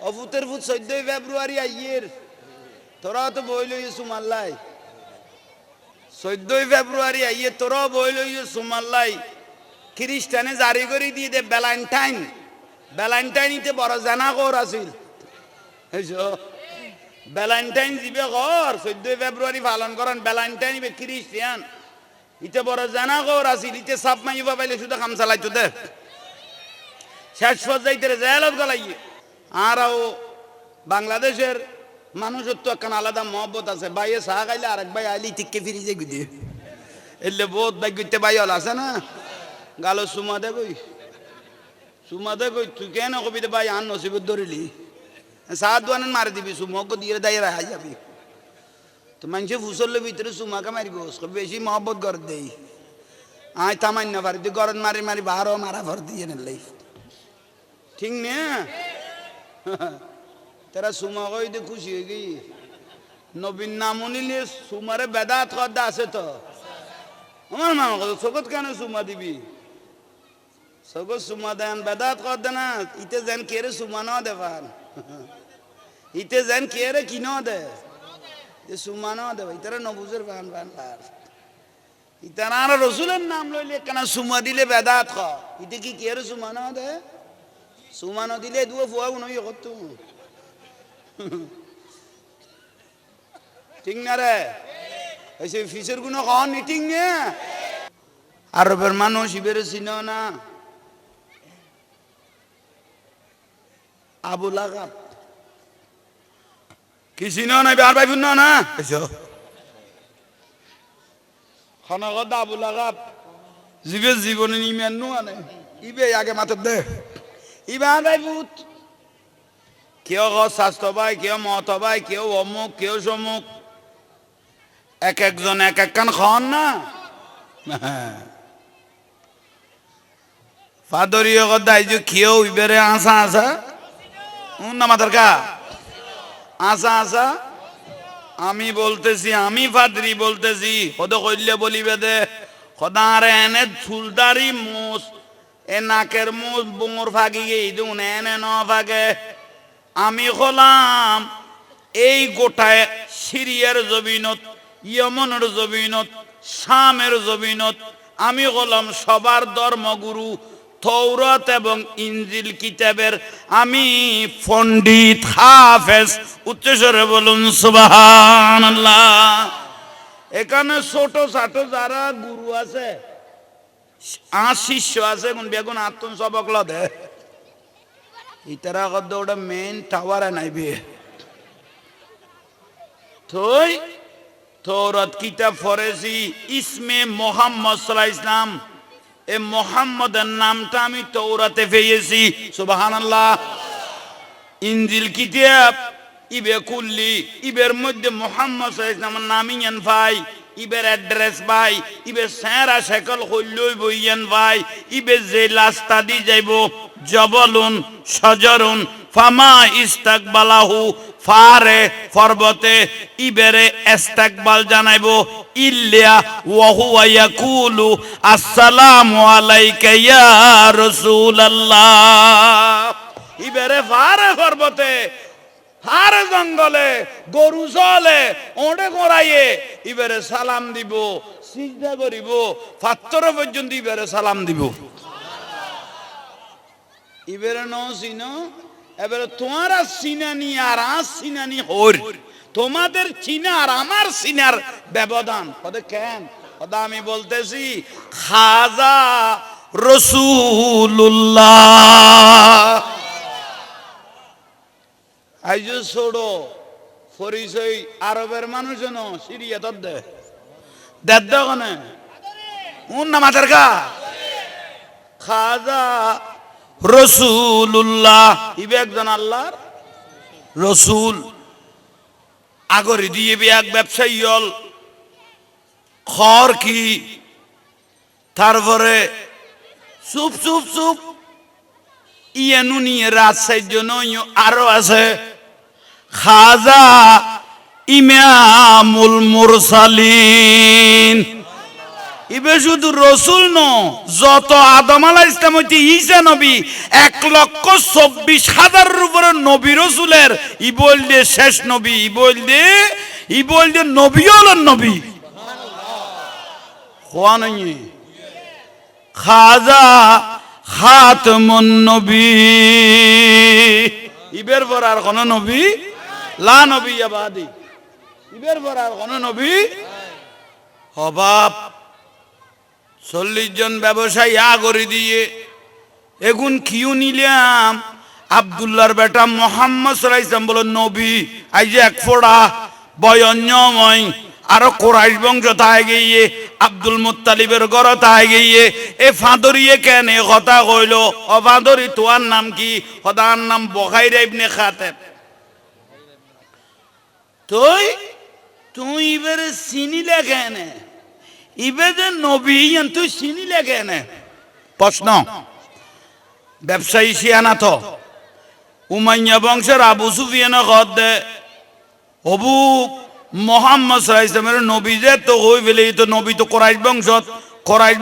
অফুতের foot 14 ফেব্রুয়ারি আইয়ের তোরা তো বই লইয়ে সুমাল্লাই 14 ফেব্রুয়ারি আইয়ে তোরা বই লইয়ে সুমাল্লাই খ্রিস্টানে জারি করে দিয়ে দে ভ্যালেন্টাইন ভ্যালেন্টাইনিতে বড় জানা কর আছিল ভ্যালেন্টাইন দিবে ঘর 14 ফেব্রুয়ারি পালন করেন ভ্যালেন্টাইন খ্রিস্টান ইতে বড় জানা কর আছিল ইতে সাপ মাইবা পাইলে শুধু কাম চালাইতো দে শেষ পর্যায়ে জেলত গলাইয়ে আরও বাংলাদেশের মানুষের তো একটা আলাদা মহব্বত আছে ভাইয়ে চা খাইলে আরেক ভাই আইলি টিককে ফিরি যে গুদি এলে বহুত ভাই গুতে ভাই হল আছে না গালো সুমা দে কই তুই কেন কবি দে ভাই আন নসিবত ধরিলি চা দোয়ান মারি দিবি সুমক দিয়ে দায় রাই যাবি তো মানুষে ফুসলের ভিতরে সুমাকে মারিব বেশি মহব্বত করে দেই আয় থামাই না পারি তুই গরম মারি মারি বারো মারা ভর দিয়ে নেই ঠিক না तेरा सुमा गई तो खुशी हो गई नबीन नामुनी ने सुमारे बेदात करदा আছে তো আমার মামা কত সগত কেন সুমা দিবি সগত সুমা দেন বেদাত করদে না ইতে যেন কেরে সুমা না দেবান ইতে যেন কেরে কি না দে যে সুমা না দেব ইতারা নবুজের বান বান আর ইতারা রাসূলের নাম লইলে কেন সুমা দিলে বেদাত খ ইতে কি কেরে সুমা না দে সুমা না দিলে দুয়া ফুয়া উনই কত ঠিক না রে এসে ফিসের গুণ কন ঠিক না আরবের মানুষ ইবের চিনো না আবু লাগাব কি চিনো না আর ভাই শুনো না এসো খনগত আবু লাগাব জীবনে ইমান নো আনে ইবে আগে মাথা দে ইবা ভাই ভূত কেউ স্বাস্থ্য ভাই কেউ মত ভাই কেউ অমুক কেউ সমুক এক একজন এক একখান খান না ফাদরীয় কথা যে কেউ ইবেরে আসা আসা না মাথার কা আসা আসা আমি বলতেছি আমি ফাদরি বলতেছি কত কইলে বলিবে দে খদারে এনে চুলদারি মুস এ নাকের মুস বুঙর ফাঁকি গিয়ে দুন এনে ন ফাঁকে আমি হলাম এই গোটায় সিরিয়ার জমিনত ইয়মনের জমিনত শামের জমিনত আমি হলাম সবার ধর্মগুরু তৌরাত এবং ইনজিল কিতাবের আমি পণ্ডিত হাফেজ উচ্চস্বরে বলুন সুবহানাল্লাহ এখানে ছোট ছোট যারা গুরু আছে আর শিষ্য আছে কোন বেগুন আত্ম সবক লদে ইতারা কত ওটা মেন টাওয়ারে নাইবে থই তৌরাত কিতাব পড়েছি ইসমে মোহাম্মদ সাল্লাল্লাহু আলাইহি ইসলাম এ মোহাম্মদের নামটা আমি তৌরাতে পেয়েছি সুবহানাল্লাহ ইনজিল কিতাব ইবে কুল্লি ইবের মধ্যে মোহাম্মদ সাল্লাল্লাহু আলাইহি ইসলামের নামই এন ভাই ইবের অ্যাড্রেস ভাই ইবে সেরা শেকল হইলই বইয়েন ভাই ইবে যে রাস্তা দি যাইব জবলুন শজরুন ফামা ইস্তাকবালাহু ফারে পর্বতে ইবেরে ইস্তাকবাল জানাইবো ইল্লা ওয়া হুয়া ইয়াকুলু আসসালামু আলাইকা ইয়া রাসূলুল্লাহ ইবেরে ফারে পর্বতে ফারে জঙ্গলে গরু চলে ওঁডে গড়াইয়ে ইবেরে সালাম দিব সিজদা করিব পাথর পর্যন্ত ইবেরে সালাম দিব ইবেরে ন চিনো এবারে তোমারা চিনানি আর আজ চিনানি হর তোমাদের চিনা আর আমার চিনার ব্যবধান কত কেন কত আমি বলতেছি খাজা রাসূলুল্লাহ আইজো ছোড়ো পরিচয় আরবের মানুষ ন সিরিয়া তদ দে দেদ কনে উন না মাথার কা খাজা রাসূলুল্লাহ ইবে একজন আল্লাহর রাসূল আগরি দিয়ে বে এক ব্যবসায়ী হল খর কি তারপরে চুপ চুপ চুপ ইয়ানু নিয়ে রাজশাহীর জন্য আরো আছে খাজা ইমামুল মুরসালিন ইবে শুধু রসুল ন, যত আদম আলাইহিস ইসলাম হইতে ঈসা নবী 1,24,000 উপরে নবী রসুলের ই বললে শেষ নবী, ই বললে নবী হল নবী হওয়া নাই। খাজা খাতমুন নবী, ইবের পর আর কোন নবী লা নবী বাদি, ইবের পর আর কোন নবী। অভাব 40 জন ব্যবসায়ী আগরি দিয়ে এখন কিউ নিলাম আব্দুল্লাহর বেটা মোহাম্মদ সাল্লাল্লাহু আলাইহি ওয়াসাল্লাম বলো নবী আই যে এক ফোড়া বয়ন্যময় আরো কোরাইশ বংশ তাই গিয়ে আব্দুল মুত্তালিবের ঘর তাই গিয়ে এ ফাদরিয়ে কেন কথা কইল ও ফাদরি তোমার নাম কি? খোদার নাম বখাইর ইবনে খাতেব। তুই এবারে চিনিলে কেন? ইবে যে নবী তুই চিনিলে কেন? প্রশ্ন। ব্যবসায়ী শিয়ানা তো উমাইয়া বংশের আবু সুফিয়ান কদ দে অবু মোহাম্মদ সাল্লাল্লাহু আলাইহি ওয়াসাল্লামের নবী যে তো হই ফেলে তো নবী তো কোরাইশ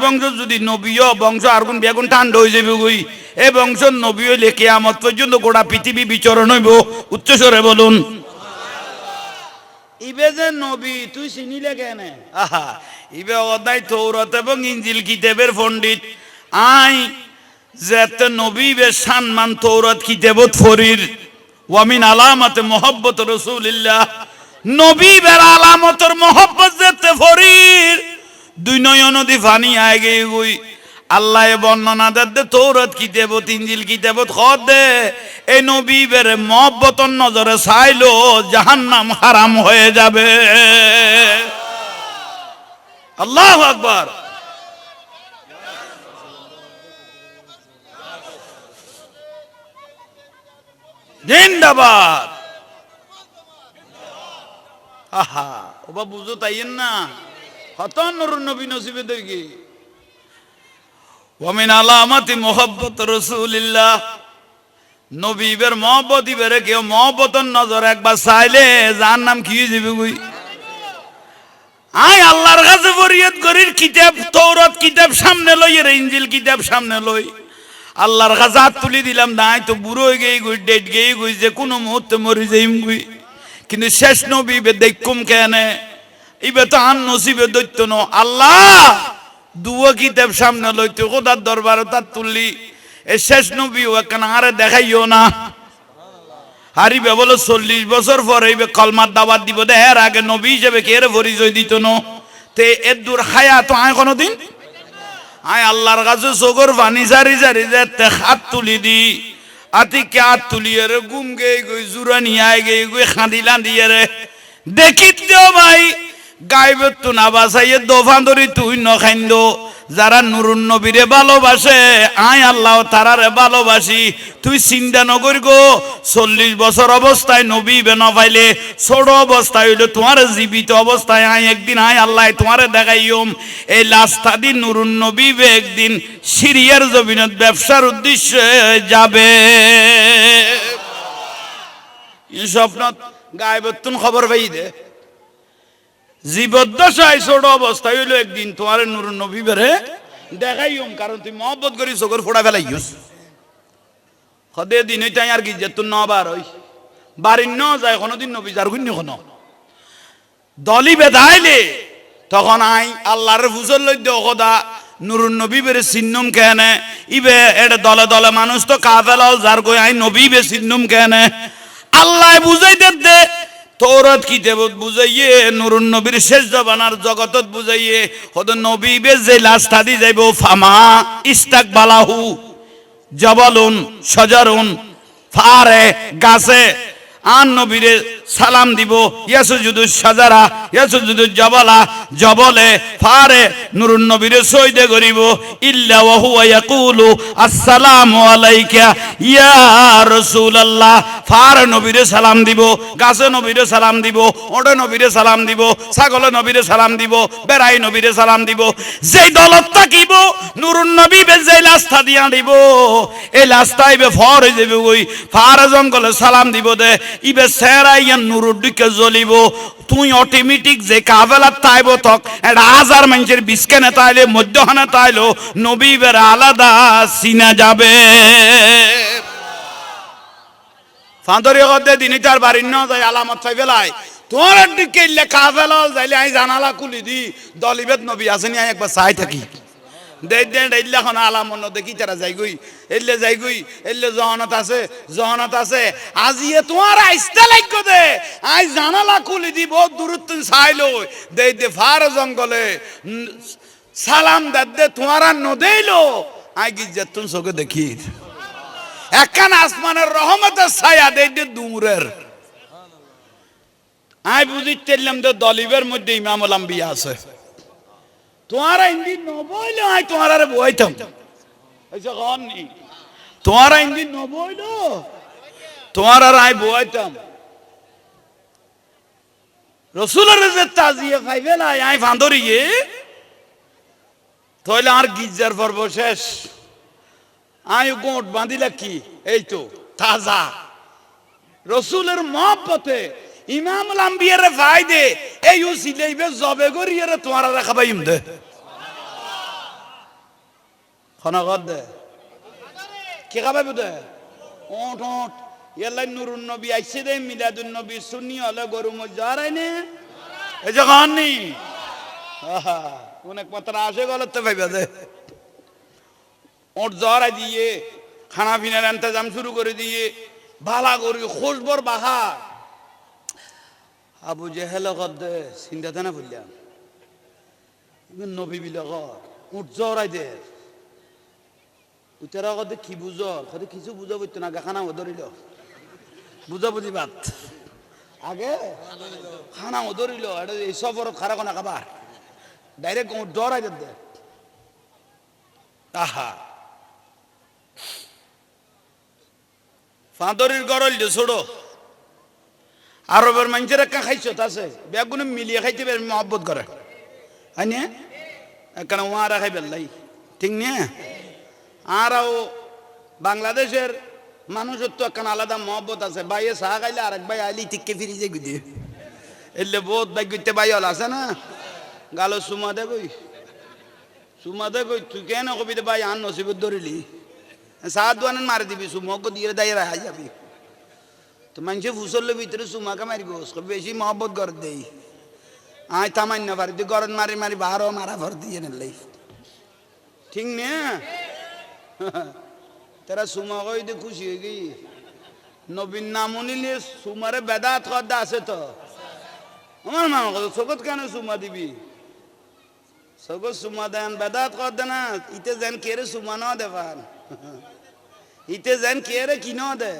বংশ যদি নবীও বংশ আর কোন বেগুন ঠান্ডা হয়ে যাবে গই এ বংশ নবী হইলে কিয়ামত পর্যন্ত গোটা পৃথিবী বিচরণ হইব। উচ্চস্বরে বলুন ইবে যে নবী তুই চিনিলে কেন? আহা ইবে অদাই তৌরাত এবং ইনজিল কিতাবের পণ্ডিত আই যেতে নবী বে সম্মান তৌরাত কিতাবত ফরির ওয়ামিন আলামাতে মুহাব্বত রাসূলিল্লাহ, নবী বের আলামতর মুহাব্বত যেতে ফরির দুই নয়ন নদী পানি আয় গে গই। আল্লাহ বর্ণনা দে তৌরাত কিতাবত ইনজিল কিতাবত খদ দে এই নবী বের মুহাব্বতর নজরে চাইলো জাহান্নাম হারাম হয়ে যাবে। আল্লাহু আকবার। জিন্দাবাদ। আহা ওবা বুঝো তাইয়েন না কত নূর নবী নসিবে দেখি ওয়ামিন আলামাতি মুহাব্বত রাসূলিল্লাহ, নবীবের মহব্বত ইবেরে কেউ মহব্বতর নজর একবার চাইলে যার নাম কি যাবে গই। আই আল্লাহর কাছে ফরিয়াদ করির কিতাব তৌরাত কিতাব সামনে লই আর ইনজিল কিতাব সামনে লই আল্লাহর কাছে হাত তুলি দিলাম নাই তো বুড়ো হয়ে গই গই ডেট গই গই যে কোনো মুহূর্তে মরি যাইম গই। কিন্তু শেষ নবী বে দেখকুম কেন ইবে তো আন নসিবে দৈত্য ন আল্লাহ দুয়া কিতাব সামনে লইতে খোদার দরবারে তার তুললি এ শেষ নবী ও কেন আরে দেখাইও না হারিবে বলো 40 বছর পরে ইবে কলমার দাওয়াত দিব দে এর আগে নবী হিসেবে কে এর পরিচয় দিত না তে এর দূর হায়া তো আয় কোনোদিন আয় আল্লাহর কাছে চোখর পানি জারি জারি যেতে হাত তুলি দি আতি কে হাত তুলিয়ে রে গুম গে গই জুরা নিয়ে আয় গে গই খাঁদিলা দিয়ে রে দেখিত দেও ভাই গাইবের তো না বাসাইয়ে দোফান ধরি তুই ন খাইন্দ যারা নুরুন নবীরে ভালোবাসে আয় আল্লাহ তারারে ভালোবাসি। তুই চিন্তা নগর গো 40 বছর অবস্থায় নবী বে না পাইলে ছোট অবস্থায় হইলে তোমার জীবিত অবস্থায় আয় একদিন আয় আল্লাহ তোমারে দেখাইম এই লাস্তা দিন নুরুন নবী বে একদিন সিরিয়ার জমিনত ব্যবসার উদ্দেশ্যে যাবে। এই স্বপ্নত গায়বতুন খবর পাই দে জীবদ্দশায় ছোট অবস্থায় হইলো একদিন তোমার নূর নবী বেরে দেখাইম কারণ তুই মহব্বত করি চোখের ফোড়া ফেলাইস সদে দিন হইতাই আর কি যে তোর নবার হই বাড়ির ন যায় কোনোদিন নবী যার গুণ কোনো দলি বেদাইলে তখন আই আল্লাহর ফুজল লই দেও খোদা নুরুন নবী বেরে চিহ্নুম কেন ইবে এটা দলে দলে মানুষ তো কাফেলাল যার কই আই নবী বে চিহ্নুম কেন আল্লাহ বুঝাইতে দে তৌরাত কিতাবত বুঝাইয়ে নুরুন নবীর শেষ জবানার জগতত বুঝাইয়ে হদ নবী বে যে লাস্তা দি যাইব ফামা ইস্তাকবালাহু জবালুন শাজারুন ফারে গাছে আন নবীরে সালাম দিব ইয়াসুজুদুস শাজারা ইয়াসুজুদুস জাবালা জবলে ফারে নুরুন নবীরে সজদা করিব ইল্লা ওয়া হুয়া ইয়াকুলু আসসালামু আলাইকা ইয়া রাসূলুল্লাহ ফারে নবীরে সালাম দিব গাছে নবীরে সালাম দিব ওড়ে নবীরে সালাম দিব ছাগলে নবীরে সালাম দিব বেড়াই নবীরে সালাম দিব যেই দলত থাকিব নুরুন নবী বে যেই লাস্তা দিয়া দিব এই লাস্তাইবে ফর হয়ে যাবে ওই ফারে জঙ্গলে সালাম দিব দে ইবে সেরাইয়া নুরুর দিকে জ্বলিব তুই অটিমিট ঠিক যে কাফেলার তাইব তক এটা হাজার মানুষের বিস্কানে তাইলে মধ্যখানে তাইলো নবী বের আলাদা চিনা যাবে ফাঁদরি গদে দিনই তার বাড়ির ন যায় আলামত চাই ফেলায় তোমার দিকে ইল্লে কাফেলা যাইলে আমি জানালা খুলি দি দলিবেদ নবী আসেনি আমি একবার চাই থাকি দেই দেন ইল্লে এখন আলামত ন দেখি তারা যাইগুই এল্লে জহনত আছে আজিয়ে তোমার আইস্তা লাগো দে আই জানালা খুলি দি বহুত দূরত্ব চাইলো দেই দে ফার জঙ্গলে সালাম দে তোমার ন দেইলো আই গিজ্জত তুম চোখে দেখি একখান আসমানের রহমতের ছায়া দেই দে দূরের আই বুঝিতেলাম তো দলিবের মধ্যে ইমামুল আম্বিয়া আছে তোমারা ইন্দিন নবইলো আই তোমার বইতাম তোমারা ইন্দিন নবইলো তোমার আই বইতাম রসুলের যে তাজিয়ে খাইবে না আই ফাঁদরি গে তাহলে আর গির্জার পর্ব শেষ আই গোট বাঁধিলা কি এই তো তাজা রসুলের মহব্বতে ইমামুল আম্বিয়ারে ফায়দে এই উসিলাইবে জবে গরিয়ারে তোমারা রাখাবাইম দে খনাগত দে কে খাবাইব দে ওট ওট ইয়াল্লাই নুরুন নবী আইছে দে মিলাদুন নবী সুন্নি হলে গরু মজারাই নে এই যে খাননি অনেক মাত্রা আসে গলতে ভাইবা দে ওট জরাই দিয়ে খানা পিনার ইন্তজাম শুরু করে দিয়ে ভালা করি খোঁজবর বাহা আবু জেহেল দে চিন্তা না বললাম নবী বিলাক উঠ জরাই দে উতারা কদে কি বুঝ কদে কিছু বুঝা বইতো না খানা ধরিল বুঝা বুঝি বাত আগে খানা ধরিল এটা এই সফর খারা কোনা খাবার ডাইরেক্ট জরাই দে আহা ফাঁদরির গরল ছোড়ো আরবের মানুষের একটা খাইছ আছে বেগুনে মিলিয়ে খাইতে বেশ মহব্বত করে হয় না একখানে ওয়ারা খাই বেল্লাই ঠিক না আরও বাংলাদেশের মানুষের তো একখানে আলাদা মহব্বত আছে বাইয়ে চা খাইলে আরেক ভাই আইলি টিককে ফিরি যাই গুদি এলে বহুত ভাই গুইতে ভাই হল আছে না গালো চুমা দে কই তুই কেন কবি ভাই আন নসিবত ধরিলি চা দোয়ান মারি দিবি চুমক দিয়ে দাঁড়িয়ে রাখা যাবি তো মানুষে ফুসলের ভিতরে চুমাকে মারিব বেশি মহব্বত ঘর দেই আয় থামান্য পারি তুই গরম মারি মারি বারো মারা ভর দিয়ে নেই ঠিক না তারা চুমা কই দিয়ে খুশি হয়ে গই নবীন নাম নিলে চুমারে বেদাত কদা আছে তো আমার মামা কত চকত কেন চুমা দিবি চকত চুমা দেন বেদাত কদে না ইতে যেন কেরে চুমা ন দেবান ইতে যেন কেরে কি ন দে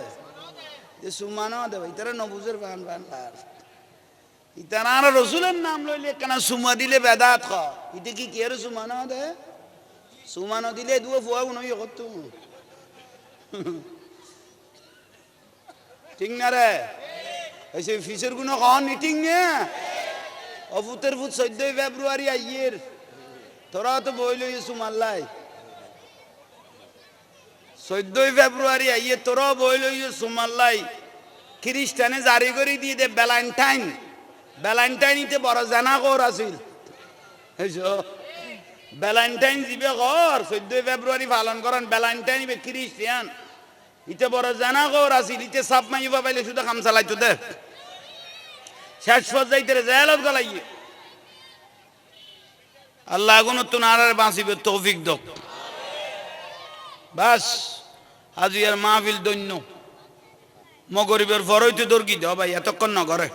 সুমানো দেব ইতারা নবুজের বান ইতারা আর রসুলের নাম লইলে কেন সুমা দিলে বেদাত খ ইতে কি কে সুমানো দে সুমানো দিলে দুও ফুয়া নই কত ঠিক না রে এসে ফিসের গুণ কন ঠিক না অফুতের ফুট 14 ফেব্রুয়ারি আইয়ের তোরা তো বই লই সুমাল্লাই 14 ফেব্রুয়ারি আইয়ে তোরা বই লই সুমাল্লাই খ্রিস্টানে জারি করে দিয়ে দে ভ্যালেন্টাইনিতে বড় জানা কর আছিল ভ্যালেন্টাইন দিবে ঘর 14 ফেব্রুয়ারি পালন করেন ভ্যালেন্টাইন খ্রিস্টান ইতে বড় জানা কর আছিল ইতে সাপ মাইবা পাইলে শুধু কাম চালাইতো দে শেষ পর্যায়ে জেলত গলাইয়ে আল্লাহ গুণ তুনার বাঁচিবে তৌফিক দক বাস আজি আর মাহফিল দৈন্য মগরিবের ফরইতে দর্গি দাও ভাই এতক্ষণ না করে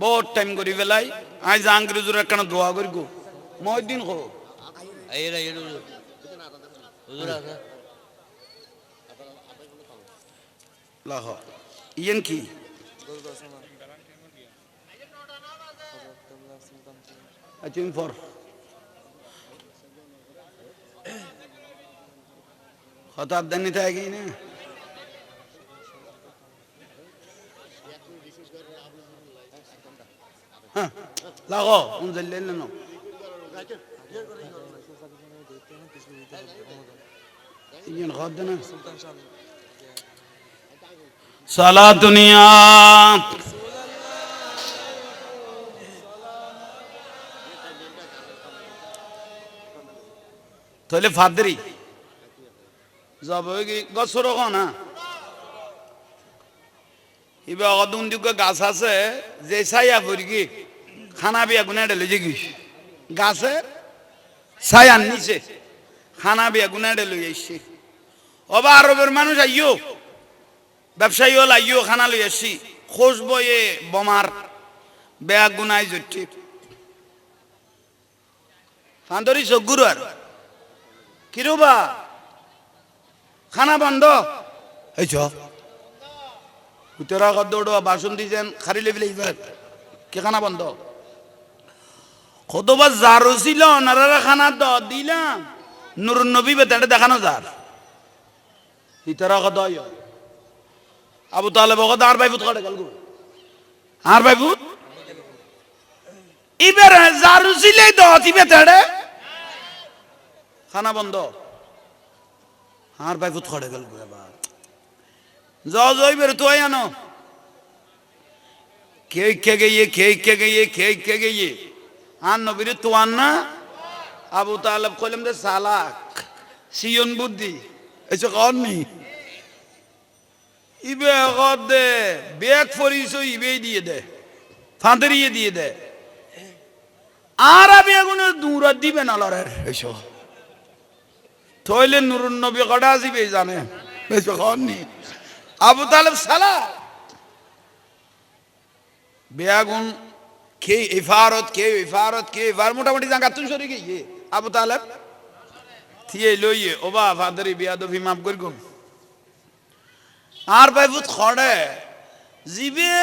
বহুত টাইম করি ফেলাই আজ জাহাঙ্গীর একখান দোয়া করি গো মহিদ্দিন খো লাহ ইয়েন কি ফর হঠাৎ দেন নিতে আগে না হ্যাঁ লাগো উনজল্লেন না ইয়েন খাদ দেনা সালাতুনিয়া তাহলে ফাদরি যাব কি গছর না ইবা অদুন যুগ গাছ আছে যে ছায়া পড়ি কি খানা বিয়া গুনে ডেলে যে গিস গাছে ছায়ার নিচে খানা বিয়া গুনে ডেলে এসছি অবা আরবের মানুষ আইও ব্যবসায়ী হল আইও খানা লই আসছি খোঁজ বয়ে বোমার বেয়া গুনাই জটি ফান্দরি চগুর আর কিরবা খানা বন্ধ এই চ উত্তরা দৌড় বাসন দিয়েছেন খারি লেবিলে কে খানা বন্ধ কতবার জারো ছিল ওনারা খানা দিলাম নুর নবী বেতাটা দেখানো যার ইতারা কত আবু তাহলে বকত আর ভাই ভূত কাটে গেল আর ভাই ভূত ইবের জারু ছিলেই দতি বেতাড়ে খানা বন্ধ আর ভাই ভূত কাটে গেল এবার জয় বের তো আনো কে গিয়ে আর নবীর তো আন না আবু তালেব কইলাম যে সালাক সিয়ন বুদ্ধি এসে কর নি ইবে কর দে ব্যাগ ফরিস ইবে দিয়ে দে ফাঁদরিয়ে দিয়ে দে আর আমি এখন দূর দিবে না লড়ের এসো থইলে নুরুন নবী কটা আসিবে জানে এসে কর নি আবু তালেব সালা বেয়াগুন কে ইফারত মোটামুটি জায়গা তুই সরে গিয়ে আবু তালেব থিয়ে লইয়ে ওবা ফাদারি বিয়া দফি মাফ করি গুন আর ভাই ভূত খড়ে জিবে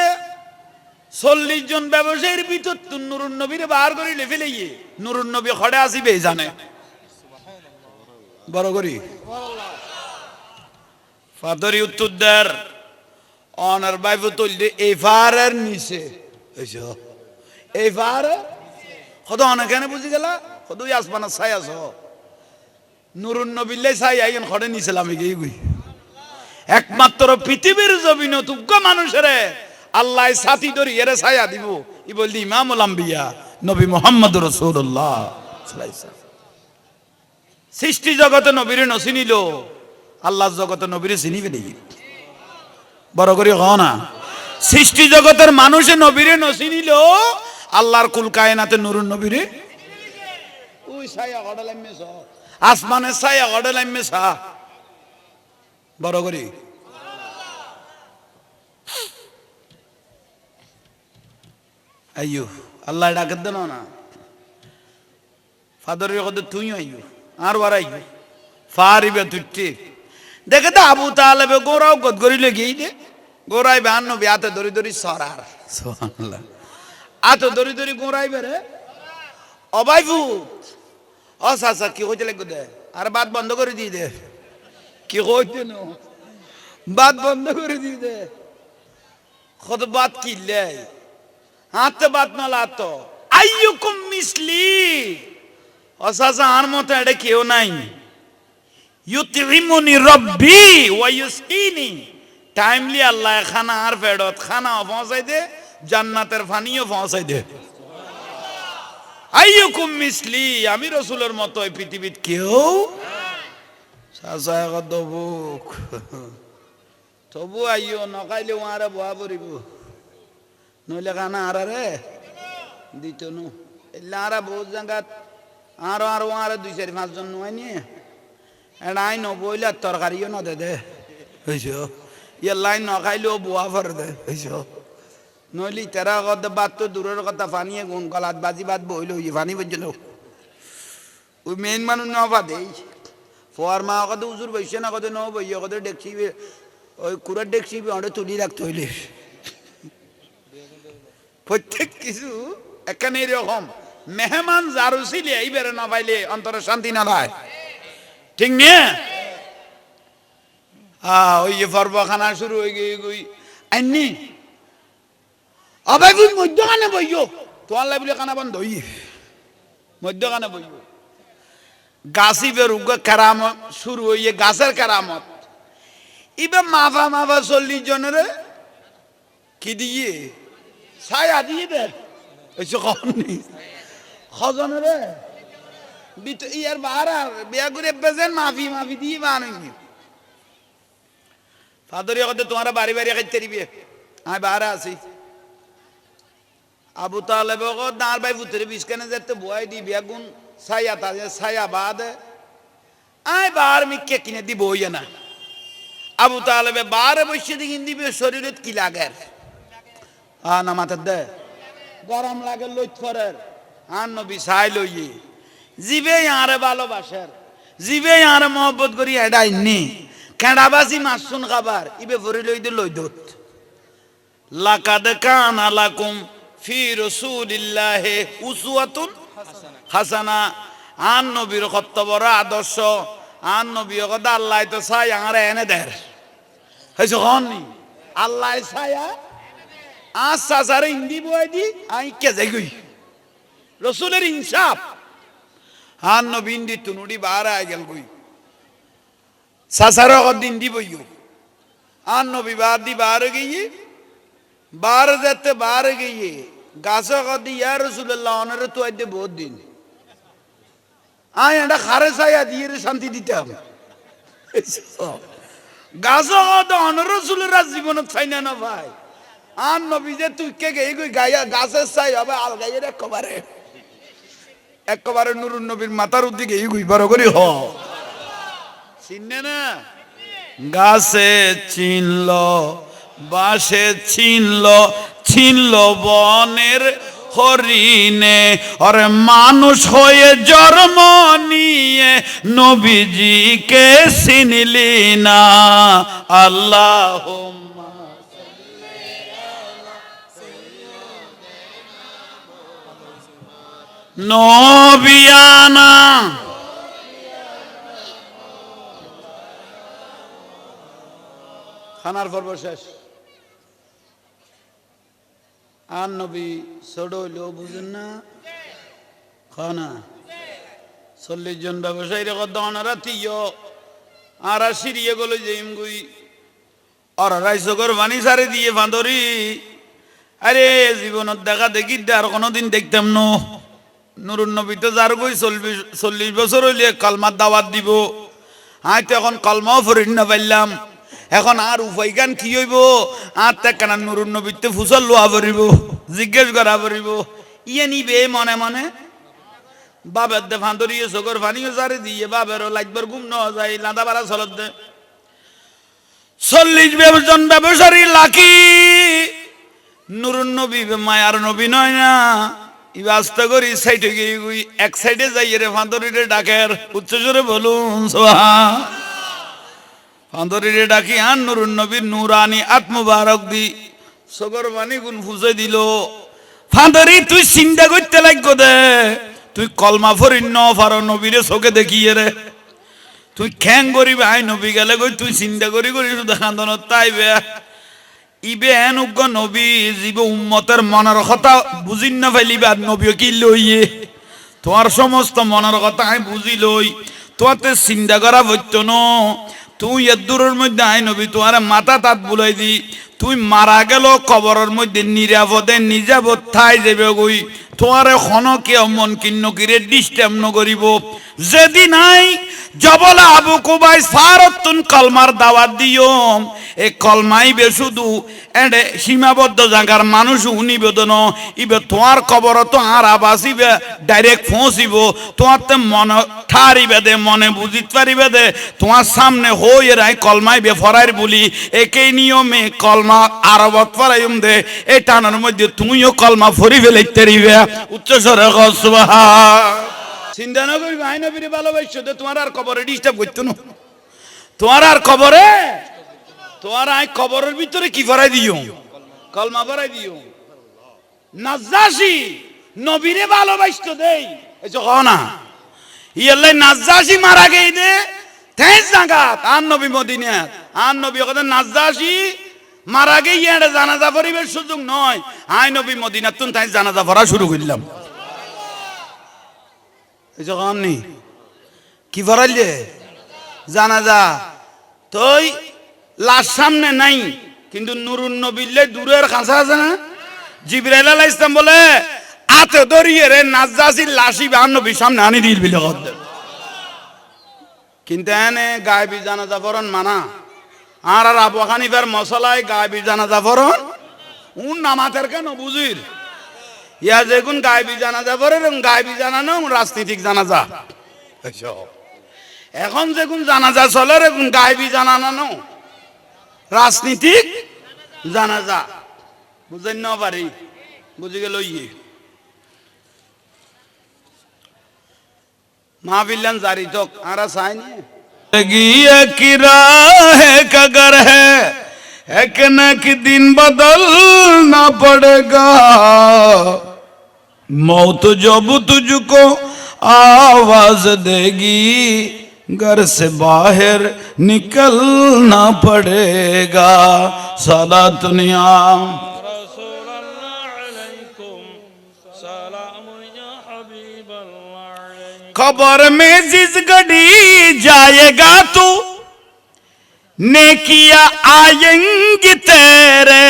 40 জন ব্যবসায়ীর ভিতর নুরুন নবীরে বার করে লেফে লইয়ে নুরুন নবী খড়ে আসিবে জানে বড় করি ফাদারি উত্তর দের অনার ভাই ভূত এফারের নিচে এসো এফার কত অনেক বুঝি গেলা কত আসমানের ছাই আস নুরুন নবিল্লে ছাই আইন খড়ে নিছিলাম একমাত্র পৃথিবীর জমিন তুজ্ঞ মানুষের আল্লাহ সাথী ধরি এর ছায়া দিব ই বললি ইমামুল আম্বিয়া নবী মুহাম্মদ রাসূলুল্লাহ সৃষ্টি জগতে নবীরে নচিনিল আল্লাহ জগতে নবীরে চিনিবে নাকি বড় করে হ না সৃষ্টি জগতের মানুষে নবীরে নচিনিল আল্লাহর কুল কায়নাতে নুরুন নবীরে ওই ছায়া গড়ালাইমে স আসমানের ছায়া গড়ালাইমে সা বড় করি আইয়ো আল্লাহ ডাকে দেন না ফাদরের কথা তুই আইয়ো আর বার আইয়ো ফারিবে তুই দেখে তো আবু তালেবে গোরাও গদ গড়িলে গিয়ে দে গোরাই বাহান্ন বিয়াতে দড়ি দড়ি সরার আতো দড়ি দড়ি গোরাই বেরে অবাই ভূত অসা কি হইতে লাগবে দে আর বাদ বন্ধ করে দিয়ে দে কি হইতে ন বাদ বন্ধ করে দিয়ে দে কত বাদ কিনলে হাতে বাদ না লাতো আইয়ুকুম মিসলি অসা আর মতো এটা কেউ নাই ইউতিমুনি রব্বি ওয়া ইউসকিনি টাইমলি আল্লাহ খানা আর ফেরত খানা পৌঁছাই দে জান্নাতের পানিও পৌঁছাই দে আইয়ুকুম মিসলি আমি রাসূলের মতো এই পৃথিবীত কেউ সাজায় গদবুক তবু আইয়ো নকাইলে ওয়ারে বয়া পড়িব নইলে খানা আর রে দিত নু এলা আর বহুত জায়গাত আর ওয়ারে 2-4-5 জন নয় নিয়ে এড়াই নবইলে তরকারিও ন দে দে হইছো ইয়ে লাইন নখাইলেও বোয়া ফর দে হইছো নইলি তেরা কত বাদ তো দূরের কথা ফানিয়ে গুণ গলাত বাজি বাদ বইল ফানি বলছিল ওই মেইন মানুষ ন বাদেই ফোয়ার মা কত উজুর বইছে না কত ন বইয়ে কত দেখছি ওই কুড়ার দেখছি অনেক তুলি রাখতে হইলে প্রত্যেক কিছু এখানে এরকম মেহমান যারু ছিলে এইবারে না পাইলে অন্তরে শান্তি না হয় ঠিক নিয়ে ওই যে পর্বখানা শুরু হয়ে গই আইনি অবাই মধ্যখানে বইও তোমার লাইবলে খানা বন্ধ হই মধ্যখানে বইও গাছি বেরুগ কেরামত শুরু হইয়ে গাছের কেরামত ইবে মাফা 40 জনের কি দিয়ে ছায়া দিয়ে দে এসে কমনি খজনের ইয়ার বাহারা বিয়া করে বেজেন মাফি মাফি দিয়ে বানাইনি ফাদরিয়া কত তোমার বাড়ি বাড়ি খাইতে দিবি আমি বাহারা আছি আবু তালেব দাঁড় ভাই পুত্রে বিস্কানে যেতে বয় দি বেগুন ছায়া তাজে ছায়া বাদ আয় বার মিকে কিনে দি বইয়ে না আবু তালেবে বারে বসে দিন দিবে শরীরে কি লাগে না মাথার দে গরম লাগে লইত ফরের আর নবী সাই লইয়ে জিবে আরে ভালোবাসার জিবে আরে মহব্বত করি এডাইনি কেডাবাসি মাসুন খাবার ইবে ভরে লই দে লই দত লাকাদ কানা লাকুম ফি রাসূলিল্লাহি উসওয়াতুন হাসানা আন নবীর কত বড় আদর্শ আন নবী কথা আল্লাহ তো চাই আরে এনে দের হইছে হননি আল্লাহ ছায়া আচ্ছা সারে ইন্দি বই দি আই কে যাই গই রাসূলের ইনসাফ আন নবী ইন্দি তুনুডি বার আই গেল গই সাসারে দিন দি বইও আন নবী বার দি বার গইয়ে বার যেতে বার গইয়ে গাছে কদি ইয়া রাসূলুল্লাহ ওনারে তো আইতে বহুত দিন আয় এটা খারে ছায়া দিয়ে শান্তি দিতাম গাছ অনরসুলের জীবনত চাই না ভাই আর নবী যে তুই কে গে গায়া গাছের চাই হবে আল গাইয়ের একবারে নুরুন নবীর মাথার উদ্দিকে এই গুই বড় করি হ চিননে না গাছে চিনল বাসে চিনল চিনল বনের হরিণে আরে মানুষ হয়ে জন্ম নিয়ে নবীজিকে চিনলি না আল্লাহুম্মা সাল্লি আলা সাইয়্যিদিনা নবিয়ানা খানার পর্ব শেষ আর নবী ছোট হইলেও বুঝেন না খানা 40 জন ব্যবসায়ী রেখে ওনারা তিয় আর সিরিয়ে গেল যে ইমগুই আর রাইসকর বাণী সারে দিয়ে বাঁদরি আরে জীবনত দেখা দেখি আর কোনোদিন দেখতাম ন নুরুন নবী তো যার গই 40 বছর হইলে কালমার দাওয়াত দিব আয় তো এখন কালমাও ফরিদ না পাইলাম এখন আর উপায় গান কি হইব আর তে কেন নুরুন নবীতে ফুসল লোয়া পড়িব জিজ্ঞেস করা পড়িব ইয়ে নিবে মনে মনে বাবের দে ফাঁদরিয়ে চোখর ফানিও সারে দিয়ে বাবেরও লাগবার ঘুম ন যায় লাদা বাড়া চলত দে 40 জন ব্যবসায়ী লাকি নুরুন নবী মায়ার নবী নয় না ইবা আস্তে করি সাইডে গিয়ে এক সাইডে যাইয়ে রে ফাঁদরিরে ডাকের উচ্চস্বরে বলুন সুবহান ফাঁদরিরে ডাকি আন নুরুন নবীর নুরানি আত্মবারক দি সগর বাণী গুণ ফুজে দিল ফাঁদরি তুই চিন্তা করতে লাগো দে তুই কলমা ফরিন ন ফারো নবীরে চোখে দেখিয়ে রে তুই খ্যাং করিবে আই নবী গেলে গই তুই চিন্তা করি করি শুধু খান্দনত তাইবে ইবে এন উগ্র নবী জীব উম্মতের মনের কথা বুঝিন না ফেলিবে আর নবীও কি লইয়ে তোমার সমস্ত মনের কথা আমি বুঝি লই তোতে চিন্তা করা হইতো ন তুই এর দূরের মধ্যে আই নবী তোমার মাথা তাত বুলাই দি তুই মারা গেল কবরের মধ্যে নিরাপদে নিজাবত ঠাই যাবে গই তোমার খনকে মন কিন্ন কিরে ডিস্টার্ব নকরিব যেদিন আই জবলা আবু কুবাই সারতুন কলমার দাওয়াত দিও এ কলমাই বে শুধু এডে সীমাবদ্ধ জায়গার মানুষ উনিবেদন ইবে তোমার কবর তো আর আবাসিবে ডাইরেক্ট পৌঁছিব তোমার তো মনে ঠারিবে দে মনে বুঝিত পারিবে দে তোমার সামনে হই রাই কলমাই বে ফরাইর বলি একই নিয়মে কলমা আরবত ফরাইম দে এই টানার মধ্যে তুমিও কলমা ফরি ফেলাইতে রিবে উচ্চস্বরে সুবহান চিন্তা না করি ভাই নবীরে ভালোবাসছো তো তোমার আর কবরে ডিস্টার্ব করতো না তোমার আর কবরে তোমার আই কবরের ভিতরে কি ফরাই দিও কলমা ফরাই দিও নাজ্জাশী নবীরে ভালোবাসতো দেই এই যে না ইয়াল্লা নাজ্জাশী মারা গই দে তেজ জাগাত আর নবী মদিনা আর নবী কথা নাজ্জাশী মারা গই এর জানাজা পরিবেশ সুযোগ নয় আই নবী মদিনা তুন তাই জানাজা পড়া শুরু করলাম এই যে নি কি ফরাইলে জানাজা তুই লাশ সামনে নাই কিন্তু নুরুন নবীলে দূরের কাছে আছে না জিবরাইল আলাইহিস সালাম বলে হাতে ধরিয়ে রে নাজ্জাসির লাশি বা নবীর সামনে আনি দিল বিলে করতে কিন্তু এনে গায়েবী জানাজা পড়ন মানা আর আবু হানিফার মশলায় গায়েবী জানাজা পড়ন উন নামাতের কেন বুঝির ইয়া যেগুন গায়েবী জানাজা পড়ে গায়েবী জানানো রাজনীতিক জানাজা এখন যেগুন জানাজা চলে এরকম গায়েবী জানানো রাজনীতিক জানাজা বুঝেন না পারি বুঝে গেল ইয়ে মাহফিলান জারি তক আরা চাই নি एक राह कगर है एक न एक दिन बदलना पड़ेगा मौत जब तुझको आवाज देगी घर से बाहर निकलना पड़ेगा साला दुनिया खबर में जिस घड़ी जाएगा तू नेकिया आएंगी तेरे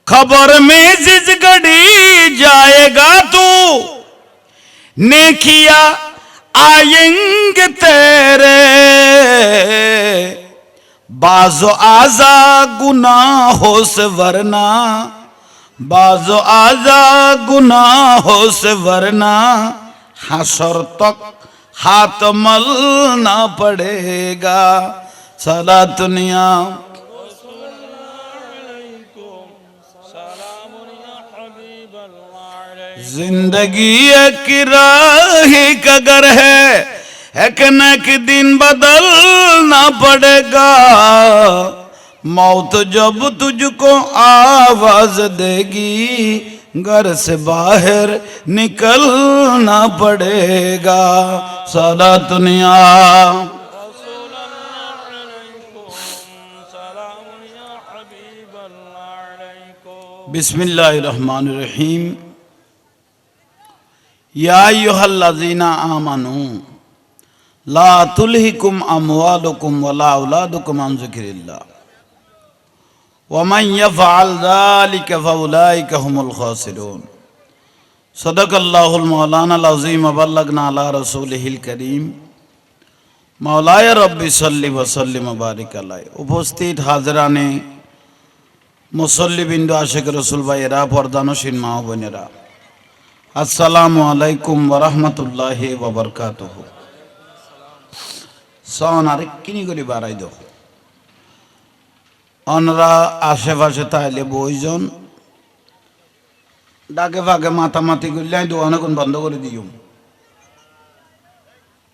खबर में जिस घड़ी जाएगा तू नेकिया आएंगे तेरे बाज़ो आजा गुनाहों से वरना बाज़ो आजा गुनाहों से वरना हशर तक हाथ मलना पड़ेगा सला दुनिया जिंदगी एक राह कगर है एक न एक दिन बदलना पड़ेगा मौत जब तुझको आवाज देगी घर से बाहर निकलना पड़ेगा सारा दुनिया बिस्मिल्लाहिर्रहमानिर्रहीम या अय्युहल्लज़ीना आमनू ला तुल्हिकुम अमवालुकुम वला औलादुकुम अन ज़िक्रिल्लाह वमन यफ़अल ज़ालिका फ़उलाइका हुमुल ख़ासिरून सदक़ल्लाहुल मौलानाल अज़ीम व बल्लगना अला रसूलिहिल करीम मौलाया रब्बि सल्लि व सल्लिम व बारिक अलैहि उपस्थित हाज़राने मुसल्लिबिंदु आशिक रसूल भाइয়েরা পর্দানশীল মা ও বোনেরা আসসালামু আলাইকুম ওয়া রাহমাতুল্লাহি ওয়া বারাকাতুহু সাউন্ড আরেকটু করে বাড়াই দাও অনরা আশেপাশে তাইলে বইজন ডাকে ফাঁকে মাতামাতি করলে দোকানে কোন বন্ধ করে দিও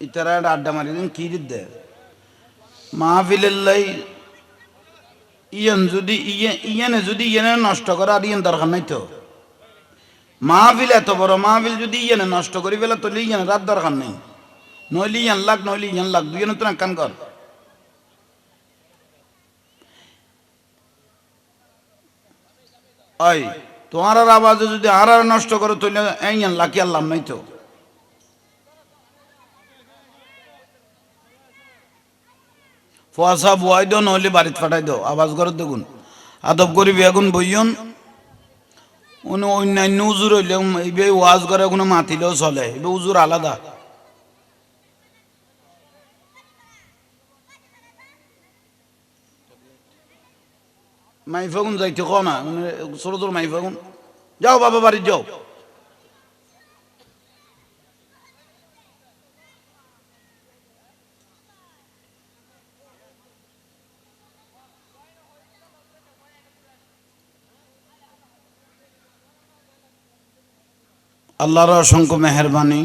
ইতারা আড্ডা মারি দিন কি দে মাহফিলের ইয়ান যদি ইয়ানে যদি ইয়ানে নষ্ট করে আর ইয়ান দরকার নাই তো মাহফিল এত বড় মাহফিল যদি ইয়ানে নষ্ট করি ফেলে তো ইয়ানে রাত দরকার নেই নইলে ইয়ান লাখ দুইজনে তো কান কর ওই তোমার আওয়াজে যদি আর নষ্ট করে তুলে ইয়ান লাখি আল্লাহ নাই তো ফোয়াশা বুয়াই দো নইলে বাড়িতে পাঠাই দো আওয়াজ করে দেখুন আদব করি বেগুন বইয়ন উনি অন্যান্য উজুর হইলে এই ওয়াজ করে কোনো মাতিলেও চলে এবার উজুর আলাদা মাইফাগুন যাইতে কো না ছোট ছোট মাইফাগুন যাও বাবা বাড়ি যাও আল্লাহর অসংখ্য মেহেরবানি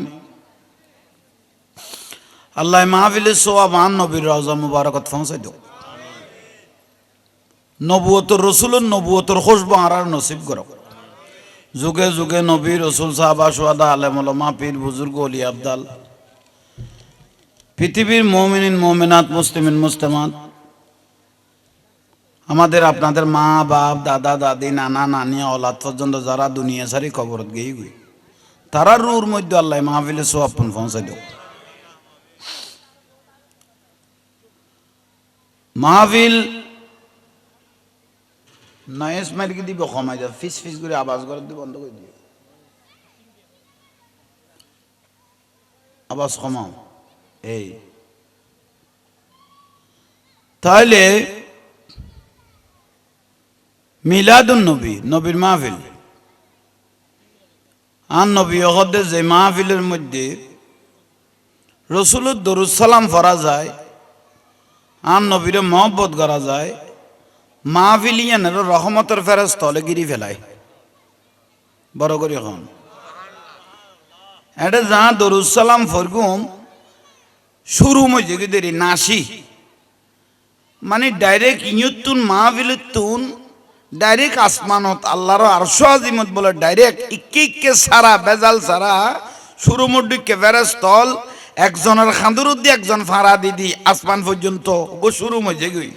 আল্লাহ মাহফিলের সোয়াব আন নবীর রওজা মুবারকত পৌঁছাই দাও নবুয়তর রসুলের নবুয়তর খুশবু আর নসিব করো যুগে যুগে নবী রসুল সাহাবা সুহাদা আলেম ওলামা পীর বুজুর্গ ওলি আবদাল পৃথিবীর মুমিনিন মুমিনাত মুসলিমিন মুসলিমাত আমাদের আপনাদের মা বাপ দাদা দাদি নানা নানি ওলাদ পর্যন্ত যারা দুনিয়া সারি কবরত গিয়ে গই তারা রুর মধ্যে আল্লাহ মাহফিলে সোয়াব পৌঁছাই দাও মাহফিল নয়েস মার্কি দিব কমাই দাও ফিস ফিস করে আওয়াজ করে দিয়ে বন্ধ করে দিও আওয়াজ কমাও এই তাহলে মিলাদুন নবী নবীর মাহফিল আর নবী হদে যে মাহফিলের মধ্যে রসুলের দরুদ সালাম পড়া যায় আর নবীরে মহব্বত করা যায় মাহফিল ইয়ানের রহমতের ফেরেস তলে গিরি ফেলায় বড় করে এখন এটা যা দরুদ সালাম ফরগুম শুরু মধ্যে দেরি নাসি মানে ডাইরেক্ট ইয়ুতুন মাহফিলুতুন ডাইরেক্ট আসমানত আল্লাহর আরশ আজিমত বলে ডাইরেক্ট ইক্কে ইক্কে সারা বেজাল সারা শুরু মধ্যে ফেরেস তল একজনের খান্দুর দিয়ে একজন ফাড়া দিদি আসমান পর্যন্ত গো শুরু মধ্যে গই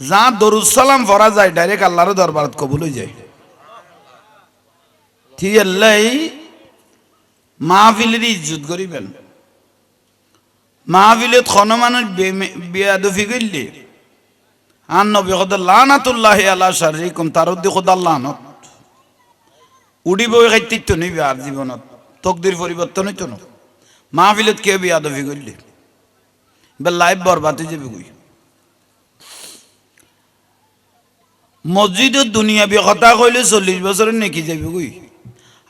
যা দরুদ সালাম পড়া যায় ডাইরেক্ট আল্লাহর দরবারত কবুল হয়ে যায় ঠিক আল্লাহ মাহফিলের ইজ্জত করিবেন মাহফিলত খন মানুষ বেয়াদফি করলে আর নবী খোদা লানাতুল্লাহি আলা শাররিকুম তারুদ্দি খোদা লানত উড়িব খাইতিত্ব নিবে আর জীবনত তকদির পরিবর্তন হইতো না মাহফিলত কেউ বেয়াদফি করলে বা লাইফ বরবাদ হয়ে যাবে কই মসজিদের দুনিয়া বি কথা কইলে 40 বছরের নেকি যাবে কই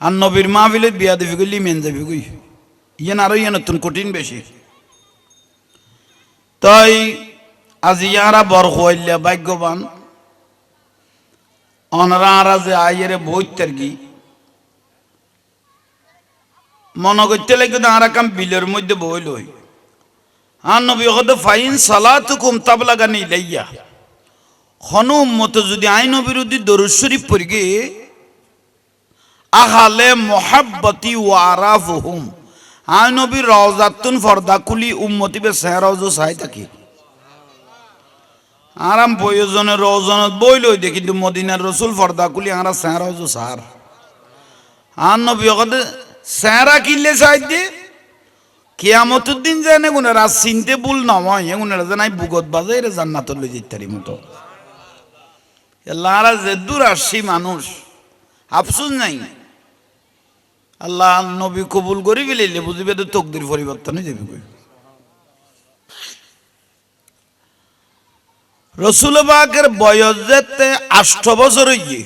আর নবীর মাহফিলত বেয়াদফি করলে মেন যাবে কই ইয়ান আরো ইয়ান নতুন কঠিন বেশি তাই আজ ইয়ারা বর হইলে ভাগ্যবান অনরা যে আইয়েরে বইতের কি মনে করতে লাগে আরা কাম বিলের মধ্যে বই লই আর নবী হদ ফাইন সালাতুকুম তাবলাগানি লাইয়া খন উম্মত যদি আইন বিরোধী দরুদ শরীফ পড়ি গে আহালে মুহাব্বতি ওয়া আরাফুহুম আইন নবী রওজাতুন ফরদা কুলি উম্মতি বে সেহরাজু সাই থাকি আরাম প্রয়োজনের রওজনত বই লই দে কিন্তু মদিনার রসুল ফরদা কুলি আরা সেহরাজু সার আর নবী হদ সেহরা কিনলে চাই দে কিয়ামতের দিন জানে গুনারা চিনতে ভুল নয় এগুনারা জানাই বুগত বাজে রে জান্নাতর লই যাইতারি মতো আল্লাহরা যে দূর আসছি মানুষ আফসোস নাই আল্লাহ নবী কবুল করি ফেলিলে বুঝিবে তো তকদির পরিবর্তন হয়ে যাবে রসুল পাকের বয়স যেতে 8 বছর হইয়ে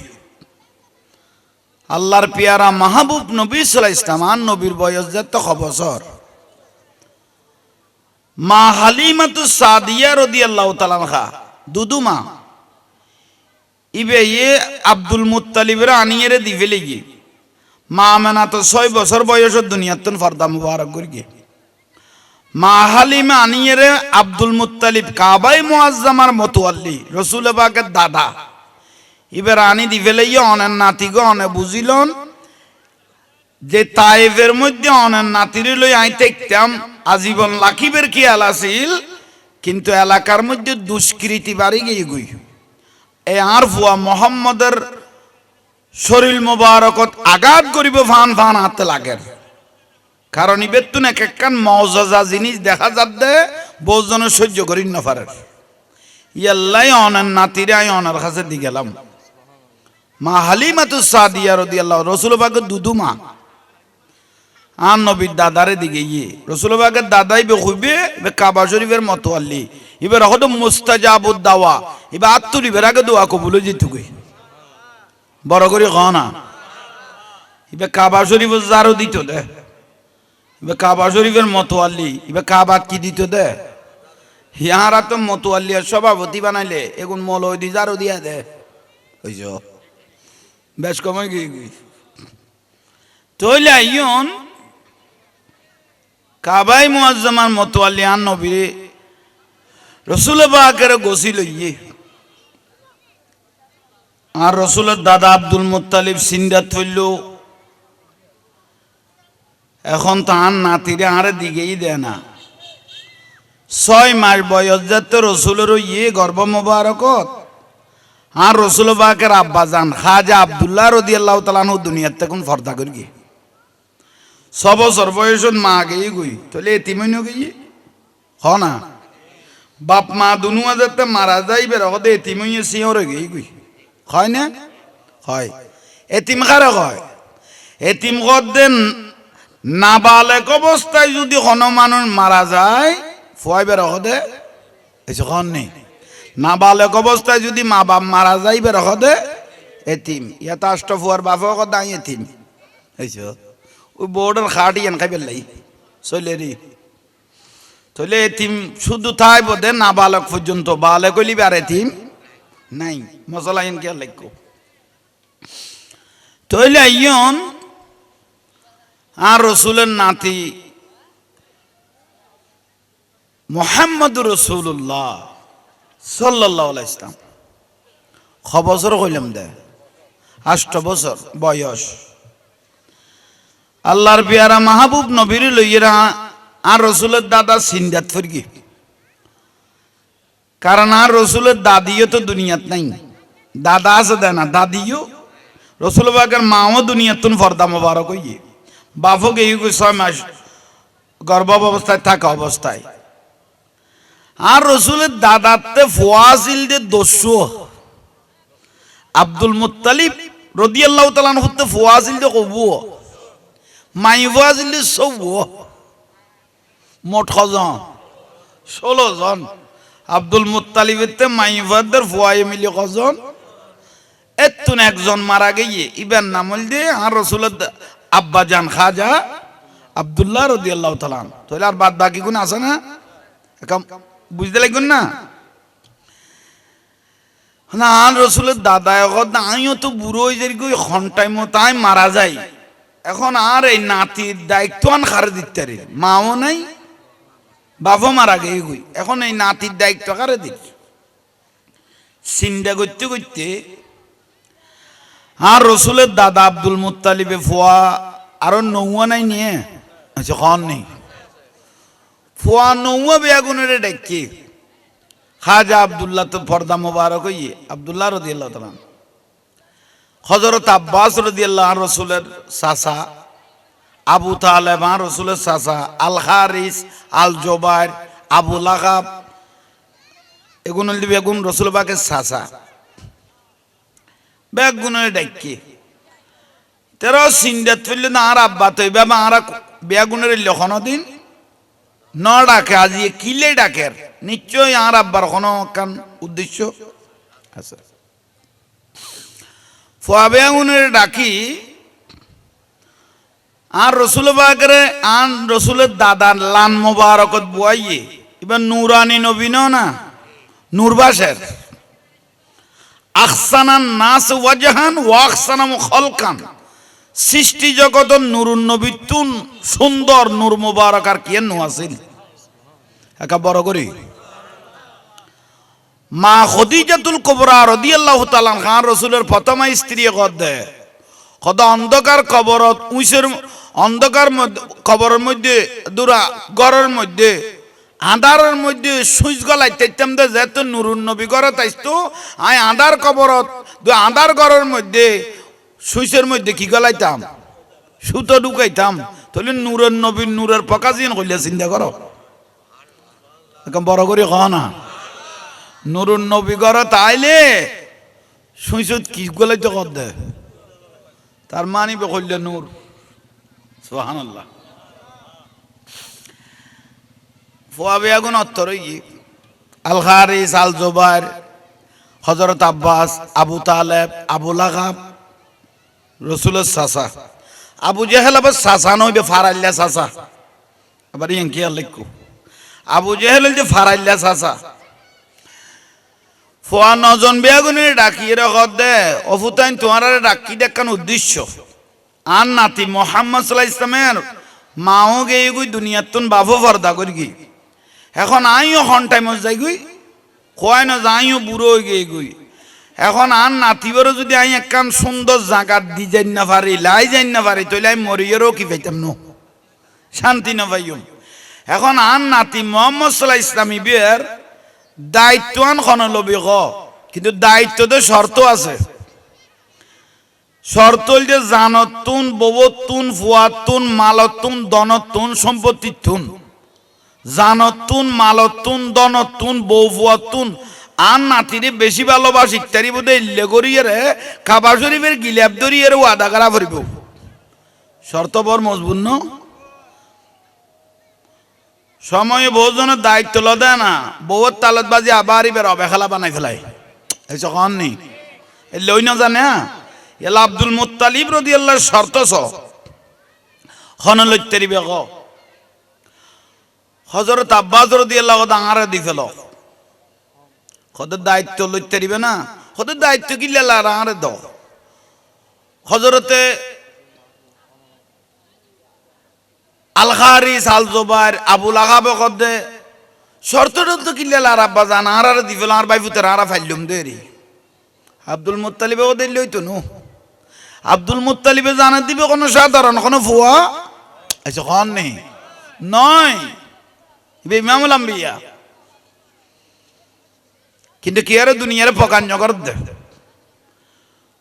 আল্লাহর পিয়ারা মাহবুব নবী সাল্লাল্লাহু আলাইহি ওয়াসাল্লাম নবীর বয়স যেতে 6 বছর মা হালিমাতু সাদিয়া রাদিয়াল্লাহু তাআলা আনহা দুদুমা ইবে আব্দুল মুত্তালিবের আনিয়েরে দিবে লেগে মা আমেনা তো 6 বছর বয়সের দুনিয়াতন ফর্দা মুবারক করিগে মা হালিমা আনিয়েরে আব্দুল মুত্তালিব কাবাই মুআজ্জামার মতওয়াল্লি রাসূল পাকের দাদা ইবে আনি দিবে লেগে অনেন নাতি গো অনে বুঝিলন যে তায়েফের মধ্যে অনেন নাতিরে লই আইতে একদম আজীবন লাকিবের খেয়াল আছিল কিন্তু এলাকার মধ্যে দুষ্কৃতি বাড়ি গিয়ে গই এ আর ফুয়া মোহাম্মদের শরীর মোবারকত আঘাত করিব ফান ফান হাতে লাগে কারণ ইবেতুন এক একখান মওজাজা জিনিস দেখা যাচ্ছে বহুজনে সহ্য করি না পারে ইয়াল্লাই অনেন নাতিরে আই অনার কাছে দি গেলাম মা হালিমাতু সাদিয়া রাদিয়াল্লাহু রাসূল পাকের দুদুমা আর নবীর দাদারে দিকে গিয়ে রাসূল পাকের দাদাই বে হইবে বে কাবা শরীফের মতওয়াল্লি এবার হয়তো মুস্তাজাবুদ দাওয়া এবার আত্মরিবের আগে দোয়া কবুল যেত গই বড় করে খানা এবার কাবা শরীফ জারো দিত দে এবার কাবা শরীফের মতওয়াল্লি এবার কাবা কি দিত দে ইয়ারা তো মতওয়াল্লি সভাপতি বানাইলে এখন মলয় দি জারো দিয়া দে হইছ বেশ কমে গিয়ে তইলে আইয়ন কাবাই মুআজ্জামার মতওয়াল্লি আর নবীরে রসুল পাকের গোসি লইয়ে আর রসুলের দাদা আব্দুল মুত্তালিব সিন্দাত হইল এখন তার নাতিরে আরে দিকেই দেয় না 6 মাস বয়স যাতে রসুলের ইয়ে গর্ভ মোবারকত আর রসুল পাকের আব্বা জান খাজা আব্দুল্লাহ রাদিয়াল্লাহু তাআলা আনহু দুনিয়ার থেকে ফর্দা করি গিয়ে 6 বছর বয়সত মা গেই গই তাহলে এতিমইন গিয়ে হ না বাপ মা দুনুয়া যাতে মারা যাইবে রকদে এতিমইয়ে সিঁড়ে গেই গই হয় না হয় এতিম খারে হয় এতিম গদেন নাবালেক অবস্থায় যদি কোনো মানুষ মারা যায় ফুয়াই বের হদে এসে খন নেই। নাবালেক অবস্থায় যদি মা বাপ মারা যায় বের হদে এতিম ইয়াত আষ্ট ফুয়ার বাপ দাঁই এতিম এইসো ওই বোর্ডের খাটি এন খাই পেলাই চলে রে তাহলে এতিম শুধু তাই বোধে নাবালক পর্যন্ত বালেক হইলিবে আর এতিম নাই মশলা এন কে লাগবো তাহলে ইয়ন আর রসুলের নাতি মোহাম্মদ রসুল্লাহ সাল্লাল্লাহু আলাইহি ইসলাম ক বছর হইলাম দে 8 বছর বয়স আল্লাহর পেয়ারা মাহবুব নবীর লইয়েরা আর রসুলের দাদা সিন্দাত ফরগি কারণ আর রসুলের দাদিও তো দুনিয়াত নাই দাদা আছে দেয় না দাদিও রসুল বাগের মাও দুনিয়াতুন ফর্দা মোবারক হইয়ে বাফক এই 6 মাস গর্ভাবস্থায় থাকা অবস্থায় আর রসুলের দাদাতে ফুয়াজিল দে দস্যু আব্দুল মুত্তালিব রাদিয়াল্লাহু তাআলা আনহুতে ফুয়াজিল দে কবু মাই ফুয়াজিল দে সব মোট কজন 16 জন আব্দুল মুত্তালিবেতে মাই ফুয়াদের ফুয়ায়ে মিলে কজন এতুন একজন মারা গিয়ে ইবেন নামল দে আর রসুলের আব্বা জান খাজা আব্দুল্লাহ রাদিয়াল্লাহু তাআলা তাহলে আর বাদ বাকি কোন আছে না এখন বুঝতে লাগবেন না না আর রসুলের দাদা এখন আমিও তো বুড়ো হয়ে যাই গই ঘন্টায় মতায় মারা যাই এখন আর এই নাতির দায়িত্ব আন খারে দিতে রে মাও নাই বাবা মারা গিয়ে গই এখন এই নাতির দায়িত্ব কারে দিই চিন্তা করতে করতে আর রসুলের দাদা আব্দুল মুত্তালিবে ফুয়া আরো নৌয়া নাই নিয়ে আচ্ছা খন নেই ফুয়া নৌয়া বেয়াগুনের ডেকে খাজা আব্দুল্লাহ তো ফর্দা মোবারক হইয়ে আব্দুল্লাহ রাদিয়াল্লাহু তাআলা হযরত আব্বাস রাদিয়াল্লাহু আর রসুলের চাচা আবু তালেব আর রসুলের চাচা আল হারিস আল জুবাইর আবু লাহাব এগুলো বেগুন রসুল পাকের চাচা বেগুনের ডেকে তেরো সিন্দাত ফেললে না আর আব্বা তো এবার আর বেগুনের লক্ষণ দিন ন ডাকে আজি কিলে ডাকের নিশ্চয় আর আব্বার কোনো কান উদ্দেশ্য আছে ফুয়া বেগুনের ডাকি আর রসুল বাগরে আন রসুলের দাদার লান মোবারকত বুয়াইয়ে এবার নুরানি নবীন না নূরবাসের আহসানান নাস ওয়াজহান ওয়া আহসানাম খলকান সৃষ্টি জগত নুরুন নবিতুন সুন্দর নূর মোবারক আর কি নো আছিল একা বড় করি মা খদিজাতুল কুবরা রাদিয়াল্লাহু তাআলা খান রাসূলের প্রথম স্ত্রী কদে কত অন্ধকার কবরত উইসের অন্ধকার কবরের মধ্যে দুরা ঘরের মধ্যে আঁধারের মধ্যে সুইচ গলায় তাইতাম দে যেত নুরুন নবী ঘরে তাইতো আই আঁধার কবরত আঁধার ঘরের মধ্যে সুইচের মধ্যে কি গলাইতাম সুতো ঢুকাইতাম তাহলে নূরের নবীর নূরের পকাজিন কইলে চিন্তা করো এখন বড় করে ক না নুরুন নবী ঘরে তাইলে সুইচত কি গলাইতে কর দে তার মানিবে কইলে নূর সুবহানাল্লাহ ফুয়াবে আগুন অত্তরই আল হারিস আল জুবাইর হযরত আব্বাস আবু তালেব আবু লাহাব রসুলের চাচা আবু জেহেল আবার চাচা নইবে ফারাইল্লা চাচা আবার ইয়াং কি লিখো আবু জেহেল যে ফারাইল্লা চাচা ফুয়া নজন বেগুনের ডাকিয়ে রাখত দে অফুতাইন তোমার ডাকি দেখান উদ্দেশ্য আর নাতি মোহাম্মদ সাল্লাল্লাহু আলাইহি ইসলামের মাও গিয়ে গুই দুনিয়াতুন বাবু ফর্দা করি গই এখন আইও হন টাইম যাই গুই কয় না যাইও বুড়ো হয়ে গিয়ে গুই এখন আর নাতিবারও যদি আমি একখান সুন্দর জায়গার ডিজাইন না পারি লাই যাইন না পারি তাহলে আমি মরিয়েরও কি পাইতাম ন শান্তি না পাইম এখন আর নাতি মোহাম্মদ সাল্লাল্লাহু আলাইহি ইসলামী বিয়ের দায়িত্বান খন লবি ক কিন্তু দায়িত্বতে শর্ত আছে শর্ত যে জানতুন ববতুন ফুয়াতুন মালতুন দনতুন সম্পত্তিতুন জানতুন মালতুন দনতুন বউ ফুয়াতুন আর নাতিরে বেশি ভালোবাসি ইত্যাদি বোধ ইল্লে করিয়ে কাবা শরীফের গিলাপ ধরিয়ে ওয়াদা করা পড়ব শর্ত বড় মজবুত ন সময়ে বহুজনের দায়িত্ব ল দেয় না, বউর তালত বাজি আবার ইবের অবেখালা বানাই ফেলাই, এই যখন নেই লই না জানে। এলা আব্দুল মুত্তালিব রাদিয়াল্লাহু শর্ত ছ খন লইতেরি বেগ হযরত আব্বাস রাদিয়াল্লাহু দাঙারে দি ফেল, খদের দায়িত্ব লইতেরিবে না, খদের দায়িত্ব কি লেলা রাঙারে দ। হযরতে আল খারিস আল জুবাইর আবুল আহাব কদে শর্তটা তো কি লেলা রাব্বা জান আরারে দি ফেল, আর ভাই ফুতের আরা ফাইলুম দেরি। আব্দুল মুত্তালিবে ওদের লইতো নো, আব্দুল মুত্তালিবে জানা দিবে কোনো সাধারণ কোনো ফুয়া আচ্ছা খন নেই নয়, ইমামুল আম্বিয়া। কিন্তু কি আরে দুনিয়ারে পকান জগর দে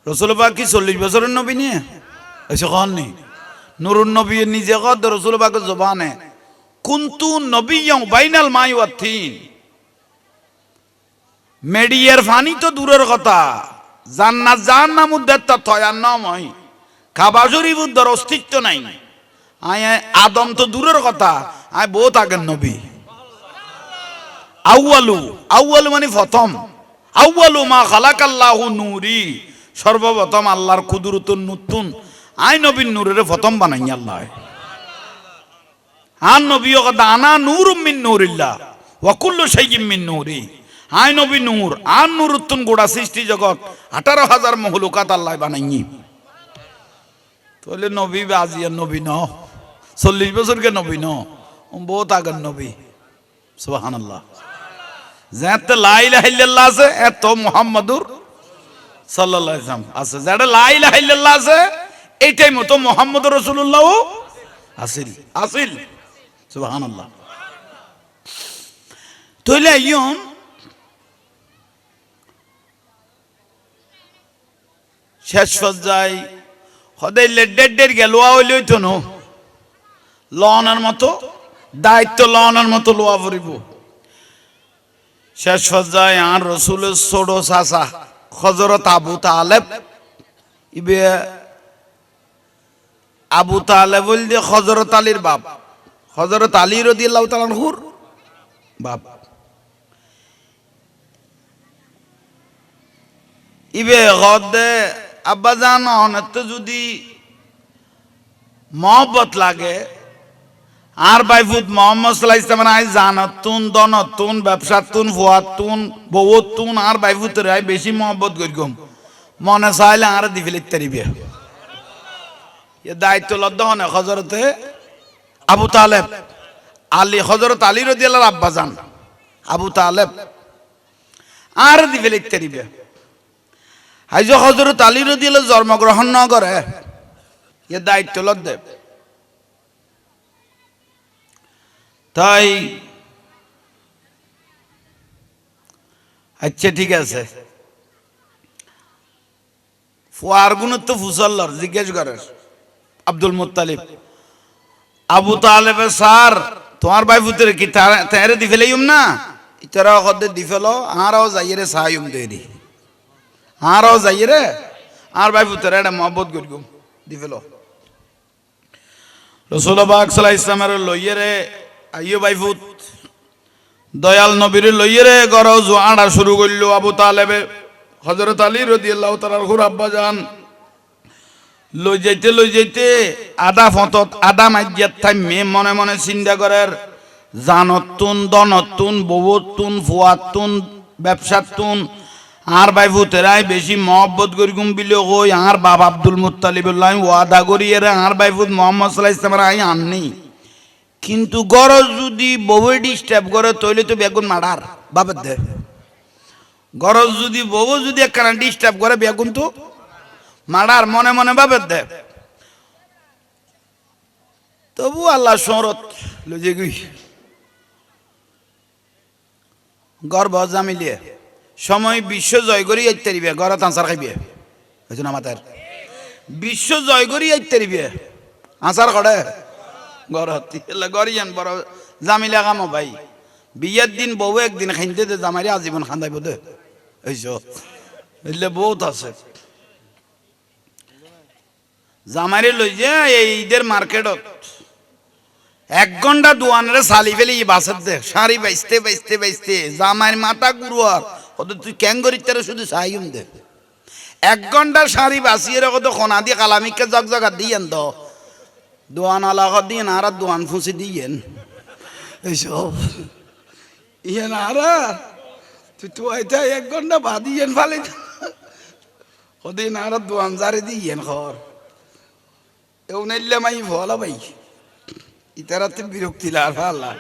রসুল পাক কি 40 বছরের নবী নিয়ে আচ্ছা খন নেই। নুরুন নবী নিজে কদ রসুল পাকের জবানে কুনতু নবিয়্যাও বাইনাল মাই ওয়াত তিন, মেডিয়ার ফানি তো দূরের কথা, জান্নাত জাহান্নাম উদ্দেত্ত তয়ার নয়, কাবা শরীফ উদ্দর অস্তিত্ব নাই। আয় আদম তো দূরের কথা, আয় বহুত আগের নবী। আউয়ালু আউয়ালু মানে প্রথম, আউয়ালু মা খালাকাল্লাহু নূরি, সর্বপ্রথম আল্লাহর কুদরতুন নতুন আয় নবীর নূরের প্রথম বানাই আল্লাহ। আন নবী কথা আনা নূরুম মিন নূরিল্লাহ ওয়া কুল্লু শাইইন মিন নূরি, আয় নবী নূর আর নূর উত্তম গোড়া সৃষ্টি জগৎ 18,000 মখলুকাত আল্লাহ বানাইনি। তাহলে নবী আজিয়ার নবী ন 40 বছরকে নবী ন বহুত আগের নবী। সুবহানাল্লাহ। যাতে লা ইলাহা ইল্লাল্লাহ আছে এত মুহাম্মাদুর সাল্লাল্লাহু আলাইহি ওয়াসাল্লাম আছে, যাতে লা ইলাহা ইল্লাল্লাহ আছে এইটাই মতো মুহাম্মদুর রাসূলুল্লাহ আসিল আসিল। সুবহানাল্লাহ। তাহলে আইয়ুম শেষ পর্যায়ে হদাই লেডের গেলোয়া হইলেই তো নো লনের মতো দায়িত্ব লনের মতো লোয়া পড়িব। শেষ পর্যায়ে আর রসুলের ছোট চাচা হযরত আবু তালেব, ইবে আবু তালেব বলতে হযরত আলীর বাপ, হযরত আলী রাদিয়াল্লাহু তাআলা আনহুর বাপ। ইবে গদে আব্বা জান অনেক যদি মহব্বত লাগে আর বাইফুত মোহাম্মদ সাল্লাল্লাহু আলাইহি ওয়াসাল্লাম আই জানাতুন দনতুন ব্যবসাতুন ফুয়াতুন বউতুন আর বাইফুতের আই বেশি মহব্বত করিগম মনে চাইলে আর দি ফেলিতে দিবে। এ দায়িত্ব লদ্দ হনে হযরতে আবু তালেব আলী, হযরত আলী রাদিয়াল্লাহু আব্বা জান আবু তালেব আর দি ফেলিতে দিবে। হাইজ হযরত আলী রাদিয়াল্লাহু জন্মগ্রহণ না করে এ দায়িত্ব লদ্দে। তাই আচ্ছা ঠিক আছে, ফুয়ার গুণ তো ফুসল্লার জিজ্ঞেস করে আব্দুল মুত্তালিব আবু তালেবের স্যার তোমার ভাই পুত্রে কি তারে দি ফেলাইম না, ইতারা কদে দি ফেলো আরও যাইরে সাহায্য দেরি, আরও যাইরে আর ভাই পুত্রে এটা মহব্বত করিম দি ফেলো। রাসূল পাক সাল্লাল্লাহু আলাইহি ওয়াসাল্লামের লইয়েরে আইয়ো বাইফুত দয়াল নবীর লইয়েরে গরজ আড়া শুরু করল আবু তালেবে। হযরত আলী রাদিয়াল্লাহু তাআলা আনহুর আব্বা জান লই যাইতে আদা ফতত আদা মাইজিয়াত থাইমে মনে মনে চিন্তা করার জানতুন দনতুন বউতুন ফুয়াতুন ব্যবসাতুন আর বাইফুতেরাই বেশি মহব্বত করিগুম বিলে কই আর বাবা আব্দুল মুত্তালিবুল্লাহ ওয়াদা করিয়ে আর বাইফুত মুহাম্মদ সাল্লাল্লাহু আলাইহি ওয়াসাল্লাম আই আননি, কিন্তু গরজ যদি বউয়ে ডিস্টার্ব করে তইলে তো বেগুন মারার বাবার দে, গরজ যদি বউ যদি একখানা ডিস্টার্ব করে বেগুন তো মারার মনে মনে বাবার দে। তবু আল্লাহ শরত লজে গই গর্ব জামিলিয়ে সময় বিশ্ব জয় করি আইতারিবে ঘরত আনসার খাইবে, বুঝুন আমাদের বিশ্ব জয় করি আইতারিবে আনসার করে ঘরত গরিয়ান বড় জামিলা কামো ভাই বিয়ের দিন বউ একদিন খাইতে দে জামাইরে আজীবন খান্দাইব দে, এইসো এলে বহুত আছে। জামাইরে লই যে এই ঈদের মার্কেটত 1 ঘন্টা দোয়ানরে সালি ফেলি বাসের দে শাড়ি বাইসতে বাইসতে বাইসতে জামাইর মাথা গুরুয়ার কত তুই ক্যাঙ্গরির তারা শুধু সাইম দে 1 ঘন্টা শাড়ি বাসিয়ে রেখো তো খনা দিয়ে কালামিককে জগজগা দিয়েন তো দোয়ান আলাহ দিয়েন আর দোয়ান ফুসি দিয়েন এইসব ইয়েন আর তুই তো এটা 1 ঘন্টা বাদিয়েন ফালে কদিন আর দোয়ান জারে দিয়েন খর এও নাইলে মাই ভলা ভাই ইতারাতে বিরক্তি লার আল্লাহ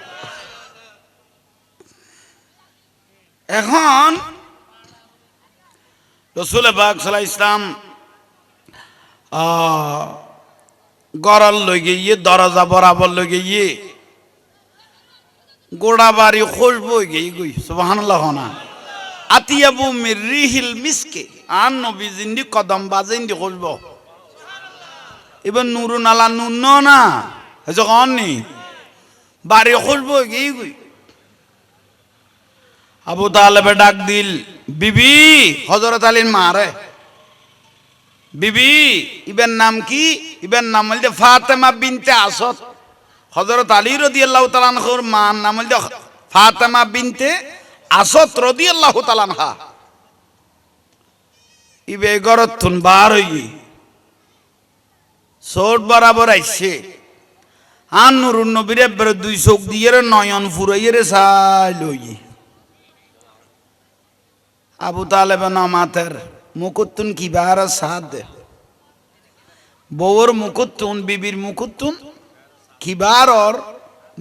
এখন রাসূল পাক সাল্লাল্লাহু আলাইহি ইসলাম গড়াল লই গিয়ে দরজা বরাবর লই গিয়ে গোড়া বাড়ি খুশবু গিয়ে গই সুবহানাল্লাহ না আতিয়াবু মির রিহিল মিসকে আন নবী জিন্দি কদম বাজিন্দি খুশবু এবার নুরুন আলা নুন না যখন নি বাড়ি খুশবু গিয়ে গই আবু তালেবে ডাক দিল বিবি হযরত আলীর মারে বিবি ইবের নাম কি ইবের নাম হইল ফাতেমা বিনতে আসাদ হযরত আলী রাদিয়াল্লাহু তাআলা আনহুর মার নাম হইল ফাতেমা বিনতে আসাদ রাদিয়াল্লাহু তাআলা আনহা ইবে গরতুন বার হই সোট বরাবর আইছে আন নুরুন নবীর বড় দুই চোখ দিয়ে নয়ন ফুরাইয়ে চাই লই আবু তালেব নামাতের মুকুতুন কিবার সাদ বউর মুকুতুন বিবির মুকুতুন কিবার और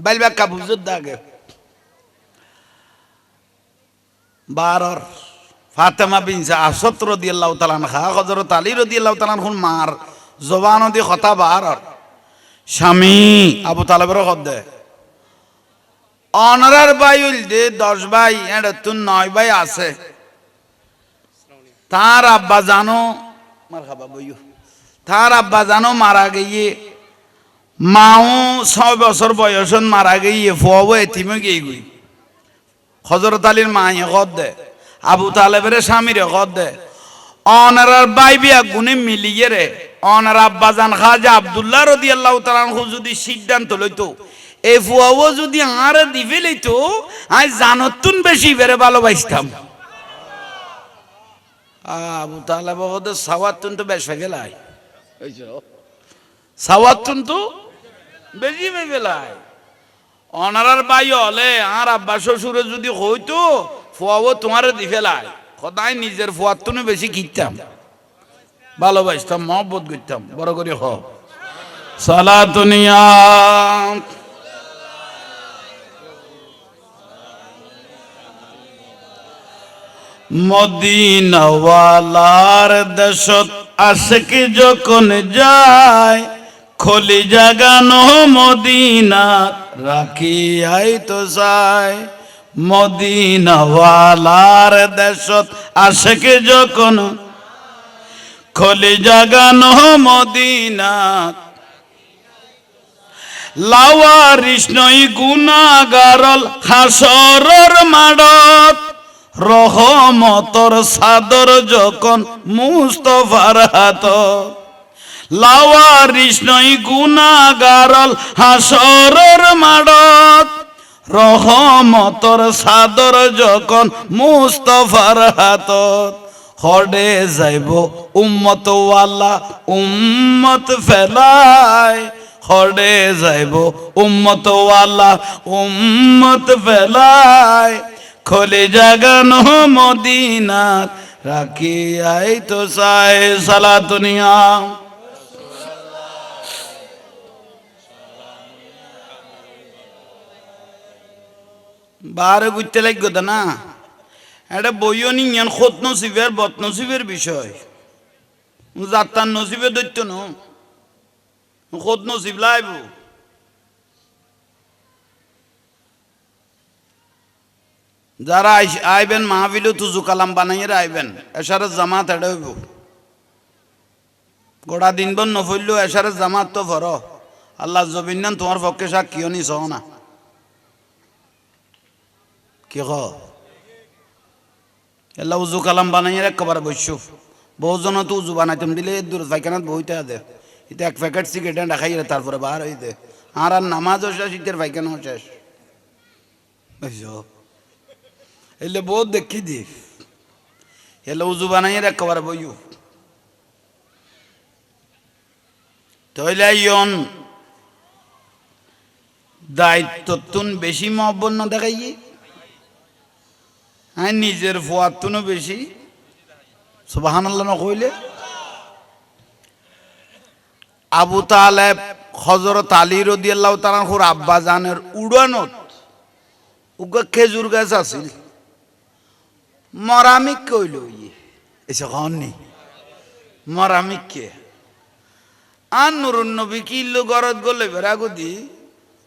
বাইলবা কাবুজুদ দাগে বারর ফাতেমা বিনতে আসাদ রাদিয়াল্লাহু তাআলা আনহা হযরত আলী রাদিয়াল্লাহু তাআলা আনহুর মার জবান দি কথা বারর স্বামী আবু তালেবের কদে অনারার ভাই হইল দে 10 ভাই এডা তুন 9 ভাই আছে তার আব্বা জানো মারহাবা বইও তার আব্বা জানো মারা গিয়ে মাও 6 বছর বয়সন মারা গিয়ে ফুয়াও এতিমে গিয়ে গই হযরত আলীর মায়ে কদ দে আবু তালেবের স্বামীরে কদ দে অনারার ভাই বিয়া গুনে মিলিয়ে রে অনার আব্বা জান খাজা আব্দুল্লাহ রাদিয়াল্লাহু তাআলা আনহু যদি সিদ্ধান্ত লইতো এই ফুয়াও যদি আরে দিবে লইতো আই জানতুন বেশি বেরে ভালোবাসতাম আবু তালেব ওদের সাওয়াতুন তো বেশ গেলাই সাওয়াতুন তো বেশি গেলাই অনারার ভাই হলে আর আব্বা শ্বশুরে যদি হইতো ফুয়াও তোমারে দি ফেলাই সদায় নিজের ফুয়াতুনে বেশি কিনতাম ভালোবাসতাম মহব্বত করতাম বড় করে হ সালাতুনিয়া মদিনাওয়ালার দেশত আশিক যখন যায় খলি জাগানো মদিনা রাখি আই তো যায় মদিনাওয়ালার দেশত আশিক যখন খলি জাগানো মদিনা লাওয়ারিস নই গুনাহগারল হাসরের মাঠত রহমতর সাদর যখন মুস্তফার হাত লাওয়ারিস নই গুনাহগারল হাসরের মাঠত রহমতর সাদর যখন মুস্তফার হাত হডে যাইব উম্মত ওয়ালা উম্মত ফেলায় হডে যাইব উম্মত ওয়ালা উম্মত ফেলায় খোলে জাগানো মদিনা রাখি আই তো সায় সালাতুনিয়া বারে বুঝতে লাগবে তো না এটা বইও নিয়ান খোদ নসিবের বদ নসিবের বিষয় যাত্রার নসিবে দৈত্য ন খোদ নসিব লাইব যারা আইবেন মাহফিলও তুজু কালাম বানাইয়ে আইবেন এসারে জামাত এড়ে হইব গোড়া দিনবন নফইলেও এসারে জামাত তো ভর আল্লাহ জবিন তোমার পক্ষে সাক্ষীও নিছ না কি ক এল্লা উজু কালাম বানাইয়ে একবার বসছো বহুজন তো উজু বানাইতাম দিলে দূর পাইখানাত বইতে দে এটা 1 প্যাকেট সিগারেট রাখাই তারপরে বার হইতে আর নামাজও শেষ, শীতের পায়খানাও শেষ। বুঝছো? এলে বহুত দেখি দি এলে উজু বানাইয়ে একেবারে বইও তইলে ইয়ন দায়িত্ব তুন বেশি মহব্বত না দেখাই হ্যাঁ নিজের ফোয়ার তুনও বেশি সুবহানাল্লাহ না কইলে। আবু তালেব হযরত আলী রাদিয়াল্লাহু তাআলা আনহুর আব্বা জানের উড়ানত উগা খেজুর গাছ আছিল মরামিক কইল এসে কননি মরামিক কে আর নুরুন নবী কিল্লো গরদ গলে বেরাগুদি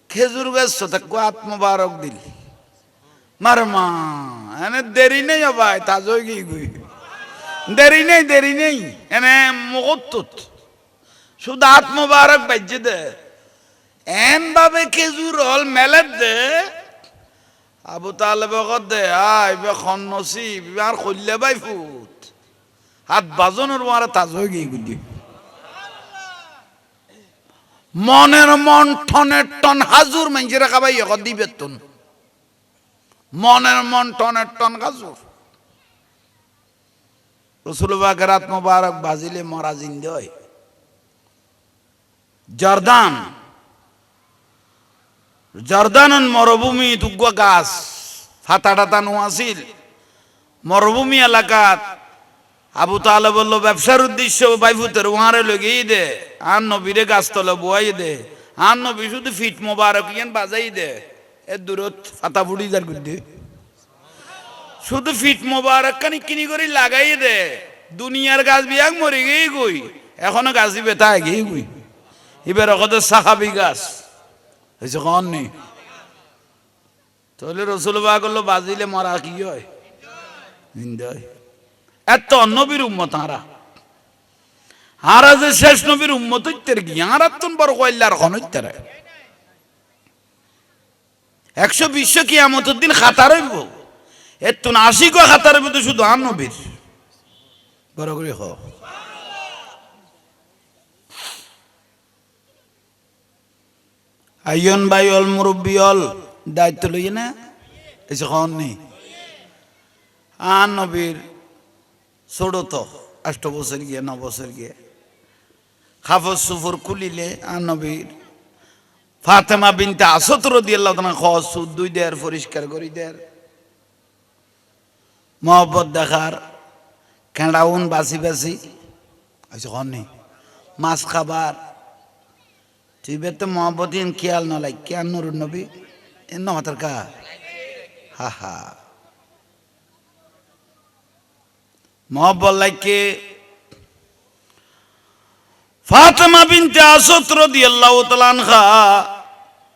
খেজুর গাছ থাকো আত্মবারক দিল মারমা এনে দেরি নেই ভাই তাজই গই গই দেরি নেই এনে মুগত্তুত শুধু আত্মবারক বাজ্যে দে এন ভাবে খেজুর হল মেলে দে আবু তালেব দে আই বে খন নসিব আর কইলে বাই ফুট হাত বাজনের মারা তাজই গই গুদি মনের মন টনের টন হাজুর মানুষেরা খাবাই দিবে তুন মনের মন টনের টন হাজুর রসুল পাকের রাত মোবারক বাজিলে মরা জিন্দে হয়। জর্দান মরুভূমি তুগুয়া গাছ ফাতা টাতা নো আছিল মরুভূমি এলাকাত আবু তালেব বলল ব্যবসার উদ্দেশ্য বাইফুতের উহারে লগেই দে আর নবীরে গাছতলে বয়াই দে আর নবী শুধু ফিট মোবারক ইয়ান বাজাই দে এ দূরত ফাতা ফুটি যার গুদ্দে শুধু ফিট মোবারক কানি কিনি করে লাগাই দে দুনিয়ার গাছ বিয়াক মরে গেই গই এখনো গাছি বেতা গেই গই এবার ওখানে সাহাবি গাছ হয়েছে কন নেই তাহলে রসুল বা করলো বাজিলে মরা কি হয় নিন্দায় এত নবীর উম্মত হারা যে শেষ নবীর উম্মত হইতে কি আর তুন বড় কইলার খন হইতে 120 কিয়ামতের দিন খাতার হইব এতুন 80 কো খাতার হইব তো শুধু আর নবীর বড় করে হ আইয়ন ভাই অল মুরব্বি অল দায়িত্ব লই না এসে খন নেই আর নবীর ছোট তো 8 বছর গিয়ে 9 বছর গিয়ে হাফজ সুফর খুলিলে আর নবীর ফাতেমা বিনতে আসাদ রাদিয়াল্লাহু তাআলা খস দুই দের পরিষ্কার করি দের মহব্বত দেখার কেঁড়াউন বাসি বাসি আচ্ছা হননি মাছ খাবার তুই তো মহব্বতিন খেয়াল না লাই কেন নুরুন নবী এন্ন মাতার কা হা হা মহব্বত লাইকে ফাতেমা বিনতে আসাদ রাদিয়াল্লাহু তাআলা আনহা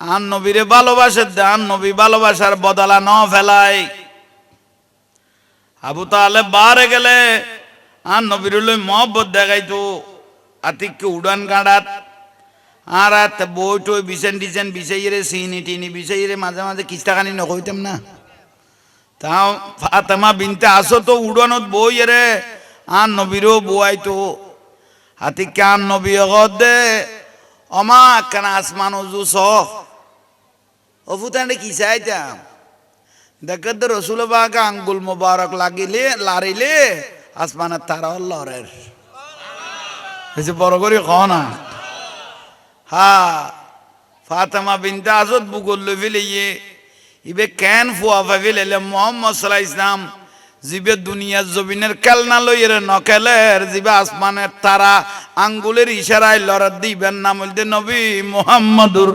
আর নবীরে ভালোবাসে দেন নবী ভালোবাসার বদলা ন ফেলাই আবু তালেব বারে গেলে আর নবীর মহব্বত দেখাইতো আতিককে উড়ান গাড়াত আর বই টই বিছেন ডিছেন বিছাইরে সিনি টিনি বিছাইরে মাঝে মাঝে কিস্তাখানি নকইতাম না তাও ফাতেমা বিনতে আসাদ তো উড়ানত বই রে আর নবীরও বইতো আতিককে আর নবী দে অমা কেন আসমান উজুস অফুতানে কি চাইতাম দেখে তো রসুল বাগে আঙ্গুল মোবারক লাগিলে লারিলে আসমানের তারা লড়ের বড় করে কও না হা ফাতেমা বিনতে আসাদ বুগল লই ফেলে ইবে কেন ফুয়া ভাবিল মোহাম্মদ সাল্লাল্লাহু আলাইহি ওয়াসাল্লাম জিবে দুনিয়ার জমিনের খেলনা লইয়ের নকেলের জিবে আসমানের তারা আঙ্গুলের ইশারায় লড়ার দিবেন নাম বলতে নবী মুহাম্মদুর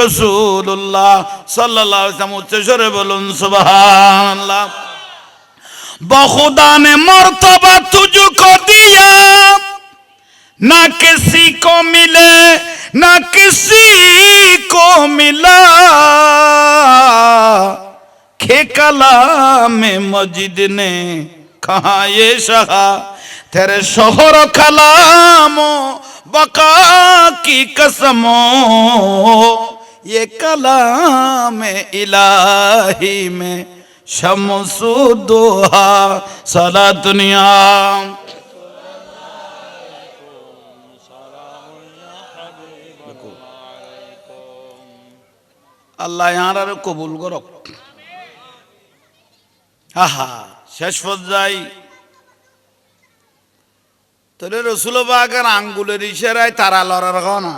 রাসূলুল্লাহ সাল্লাল্লাহু আলাইহি ওয়াসাল্লাম উচ্চস্বরে বলুন সুবহানাল্লাহ। बहुदा ने मर्तबा तुझको दिया ना किसी को मिले ना किसी को मिला खे कलाम मजिद ने कहा ये शहा तेरे शोहर कलामो बका की कसमों ये कलाम इलाही में शमसुद्दोहा सला दुनिया আল্লাহ আর আর কবুল করক। আহা শেষ পর্যায়ে তোরে রসুল বাগের আঙ্গুলের ইশারায় তারা লড়ার না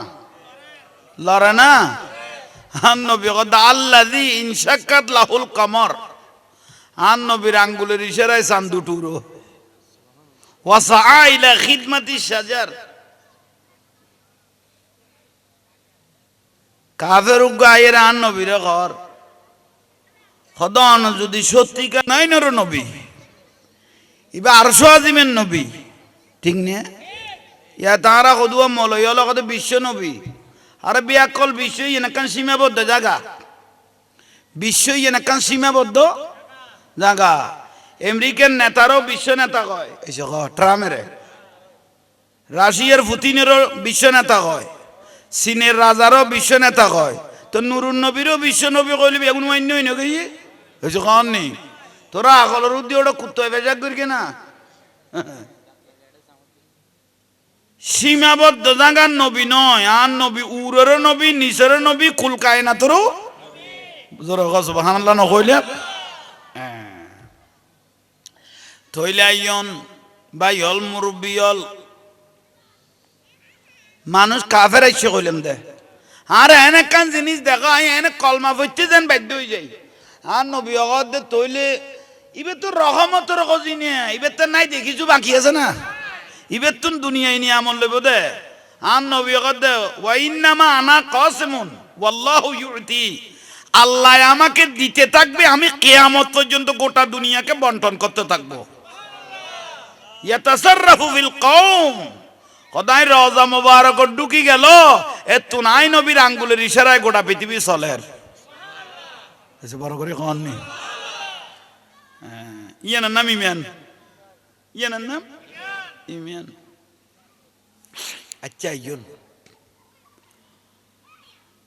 লড়ে না। আন নবী কদা আল্লাযী ইনশাক্কাত লাহুল কমর, আন নবীর আঙ্গুলের ইশারায় চাঁদ দুটুরো। ওয়াসআ ইলা খিদমাতি শাজার, কাফের গায়ের আন নবীর ঘর খদন যদি সত্যিকার নাই নর নবী ইবা আরশ আজিমের নবী, ঠিক না? ইয়া তারা কদুয়া মলয় কত বিশ্ব নবী আর বিয়াকল বিশ্ব এনেকান সীমাবদ্ধ জায়গা, বিশ্ব এনেকান সীমাবদ্ধ জায়গা। আমেরিকান নেতারও বিশ্ব নেতা কয়, এসে ট্রাম্পের, রাশিয়ার পুতিনেরও বিশ্ব নেতা কয়, চীনের রাজারও বিশ্ব নেতা কয়, তো নুরুন নবীরও বিশ্ব নবী কইলি বেগুন মান্য হইন গই হয়েছে কন নেই তোরা আগলের উদ্যোগ ওটা কুত্তায় বেজাক করি না। সীমাবদ্ধ জাগার নবী নয়, আর নবী উরের নবী, নিচের নবী, কুলকায় না তোর সুবহানাল্লাহ নকইলে থইলে আইয়ন বা ইয়ল মুরব্বী ইয়ল মানুষ কাফের আইসে কইলাম দে আর এনে কান জিনিস দেখা এনে কলমা পড়তে যেন বাধ্য হয়ে যায়। আর নবী অগদ তৈলে ইবে তো রহমতের গজি নিয়ে ইবে তো নাই দেখিছু বাকি আছে না, ইবে তো দুনিয়ায় নিয়ে আমল লইব দে। আর নবী অগদ ওয়া ইন্নামা আনা কাসিমুন ওয়াল্লাহু ইউতি, আল্লাহ আমাকে দিতে থাকবে, আমি কিয়ামত পর্যন্ত গোটা দুনিয়াকে বন্টন করতে থাকবো। ইয়াতাসাররাফু ফিল কওম, কদাই রওজা মুবারক ঢুকি গেল এত নাই নবীর আঙ্গুলের ইশারায় গোটা পৃথিবী চলের। এসে বড় করে কন নি ইয়ানার নাম ইমান, ইয়ানার নাম ইমান। আচ্ছা ইয়ন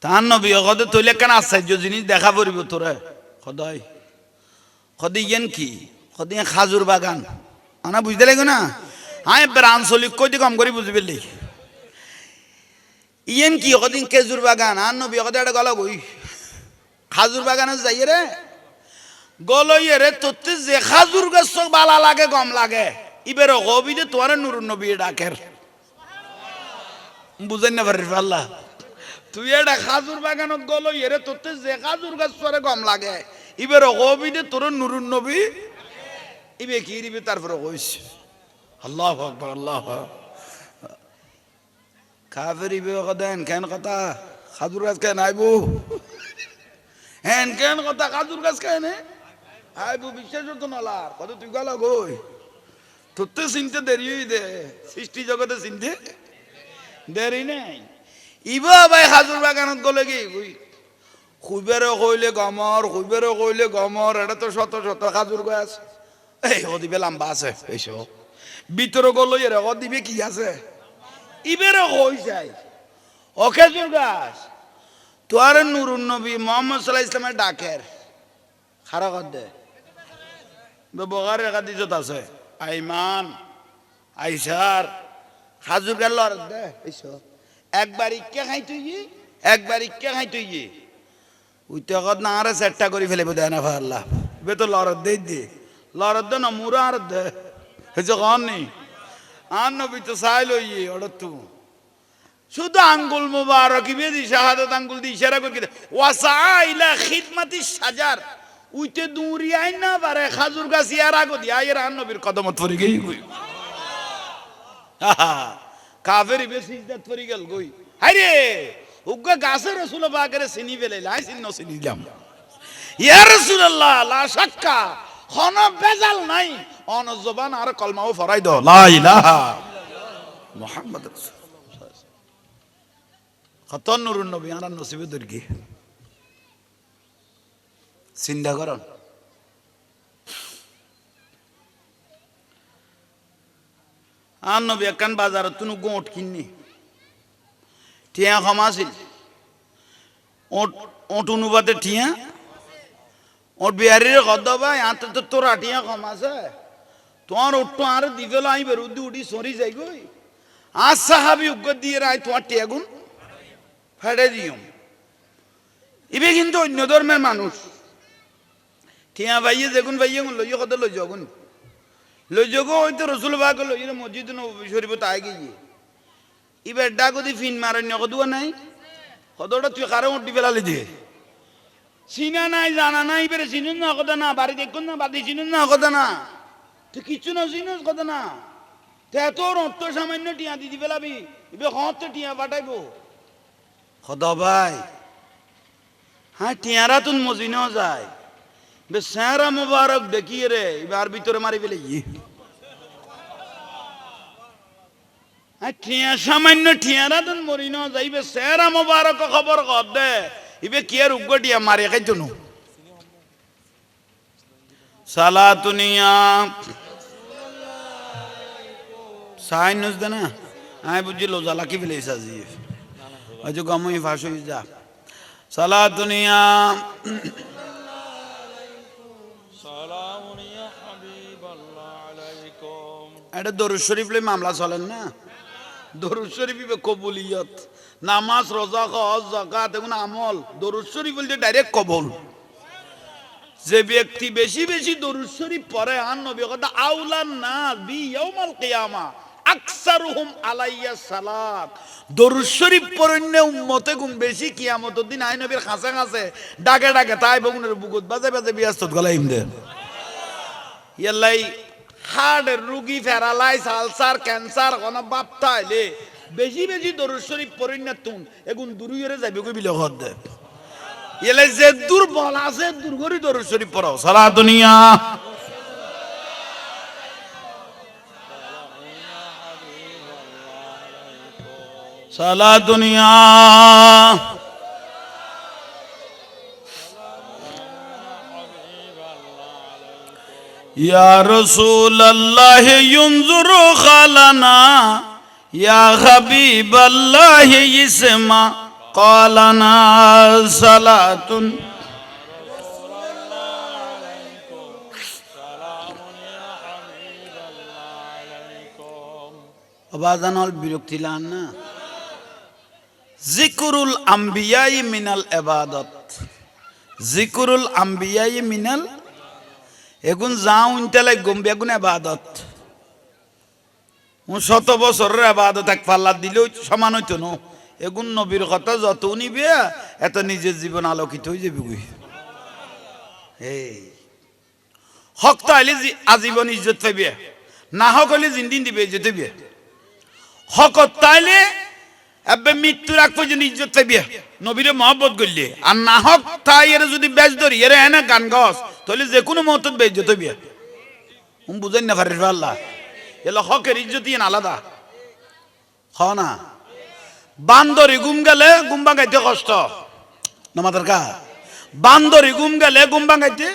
তার নবী কদে তৈলে কেন আশ্চর্য জিনিস দেখা পড়িব তোরা কদাই কদি ইয়ান কি কদি খাজুর বাগান আনা বুঝতে লাগো না। হ্যাঁ এবার আঞ্চলিক কই কম করে বুঝি পেলি ইয়েন কি কদিন খেজুর বাগান আর নবী কদে একটা গলা গই খাজুর বাগানে যাই রে গলইয়ে রে তোতে যে খাজুর গাছ বালা লাগে গম লাগে ইবের কবি যে তোর নুরুন নবী ডাকের বুঝেন না পারিস আল্লাহ তুই এটা খাজুর বাগানত গলইয়ে রে তোতে যে খাজুর গাছ তোরে গম লাগে ইবের কবি যে তোর নুরুন নবী ইবে কি ইবে তারপরে কইস আল্লাহু আকবার আল্লাহ কাফের ইবে কদেন কেন কথা খাজুর গাছ কেন আইবো হেন কেন কথা খাজুর গাছ কেন আইবো বিশ্বাস তো নালার কত তুই গলা গই তোতে চিনতে দেরি হই দে সৃষ্টি জগতে চিনতে দেরি নাই ইবা ভাই খাজুর বাগানত গলে কি কই খুইবেরও কইলে গমর এটা তো শত শত খাজুর গাছ এই দিবে লম্বা আছে এইসব ভিতরে গলো এর দিবে কি আছে ইবেরও কই যায় ও খেজুর গাছ তোর নুরুন নবী মুহাম্মদ সাল্লাল্লাহু আলাইহি ওয়াসাল্লামের ডাকের খারা কর দে বগারের হাদিসত আছে আইমান আইসার খাজুর গাছ লর দে এইসব একবার ইক্কা খাই তুই উইতে কত না আরে সেটটা করে ফেলে দেয় না আল্লাহ বে তো লরদ দে লরদ দে না মুরা আর দে হেছে কন নেই আর নবী তো চাই লইয়ে ওটা তু শুধু আঙ্গুল মুবারক ইবে দি শাহাদাত আঙ্গুল দি ইশারা করে ওয়াসা ইলা খিদমাতি শাজার উইতে দূরি আই না পারে খাজুর গাছ ইয়ার আগো দি আয়ের আর নবীর কদমত পড়ে গই কাফের ইবে সিজদাত পড়ে গেল গই হায়রে উগ্গা গাছের রাসূল পাকের চিনি ফেলাইলা আই চিনিলাম ইয়া রাসূলুল্লাহ লা শাক্কা কোন বেজাল নাই অন জবান আর কলমাও ফরাই দাও লা ইলাহা মুহাম্মদ রাসূলুল্লাহ কত নূরুন নবী আর নসিবে দরকি চিন্তা করুন আর নবী একখান বাজারত তুনু গোট কিননি টিয়া কমাছিল ওট অনুপাতে টিয়া ওর বিহারির কদ ভাই আতে তো তোরা টিয়া কম আছে তোমার ওট্টো আর দিবেল আই বেরুদ্দি উঠি সরি যাই গই আর সাহাবি উগ্র দিয়ে রায় তোমার টিয়া গুণ ফেটে দিও ইবে কিন্তু অন্য ধর্মের মানুষ ঠিয়া ভাইয়ে যেগুন ভাইয়ে লইয়ে কত লই যাগুন লই যাগো হয়তো রসুল বাগ লইয়ে মসজিদ নবী শরীফ তাই গিয়ে ইবে ডাক দি ফিন মারণ্য কদুয়া নাই কতটা তুই কারো উঠি ফেলালি দিয়ে চিনা নাই জানা নাই এবারে চিনুন না কথা না বাড়ি দেখুন না বাদি চিনুন না কথা না তুই কিচ্ছু না চিনুস কথা না তোর অর্থ সামান্য টিয়া দিদি ফেলাবি এবার হতে টিয়া পাঠাইবো খদা ভাই হ্যাঁ টিয়ারা তুন মজিনাও যায় বেশ স্যারা মোবারক দেখিয়ে রে এবার ভিতরে মারি ফেলে হ্যাঁ টিয়া সামান্য টিয়ারা তুন মরিনাও যায় এবার স্যারা মোবারক খবর কর দে ইবে কি আর উগ্গটিয়া মারে খাই তো সালাতুনিয়া সাইনস দে না আই বুঝি লোজা লাকি ফেলে সাজি আজু গামই ফাঁস হয়ে যা সালাতুনিয়া সালামুনিয়া হাবিবাল্লাহ আলাইকুম এটা দরুদ শরীফ লই মামলা চলেন না দরুদ শরীফ কবুলিয়ত নামাজ রোজা হজ যাকাত এগুলো আমল দরুদ শরীফ বলতে ডাইরেক্ট কবুল যে ব্যক্তি বেশি বেশি দরুদ শরীফ পড়ে আর নবী কথা আউলান নাস বি ইয়াউমাল কিয়ামা আকসারুহুম আলাইয়া সালাত দরুদ শরীফ পড়নে উম্মতে গুণ বেশি কিয়ামতের দিন আই নবীর কাছে কাছে ডাকে ডাকে তাই বগুনের বুকুত বাজে বাজে বিয়াস্তত গলাইম দে ইয়াল্লাই হার্টের রোগী প্যারালাইজ আলসার ক্যান্সার কোন বাপতা আইলে বেশি বেশি দরুদ শরীফ পড়িন না তুন এগুন দূরে যাবে কই বিলে হদ দে এলে যে দুর্বল আছে দুর্গরি দরুদ শরীফ পড়ো সালাতুনিয়া সালাতুনিয়া ইয়া রাসূলুল্লাহ ইনজুরু খালানা ইয়া হাবিবাল্লাহ ইসমা ক্বালানা সালাতুন আবাজান হল বিরক্তি লান না যিকরুল আম্বিয়াই মিনাল ইবাদত যিকরুল আম্বিয়াই মিনাল এগুন যাও ইনতালে গম্বে এগুন ইবাদত শত বছরের আবাদত এক পাল্লা দিলেও সমান হইতো না এগুন নবীর কথা যত নিবে এত নিজের জীবন আলোকিত হয়ে যাবে হক তাইলে আজীবন ইজ্জত পাইবে না হক হলে জিন্দিন দিবে ইজ্জত পাইবে হক তাইলে এবে মৃত্যুর আগ পর্যন্ত ইজ্জত পাইবে নবীরে মহব্বত করলে আর না হক তাই এর যদি বেশ ধরি এর এনে গান গছ তাহলে যে কোনো মুহূর্তে বেইজ্জত হইবে বুঝেন না পারিস আল্লাহ এলো হকের ইজ্জত আলাদা হ না বান্দরি গুম গেলে গুম ভাঙাইতে কষ্ট নমাদার কা বান্দরি গুম গেলে গুম ভাঙাইতে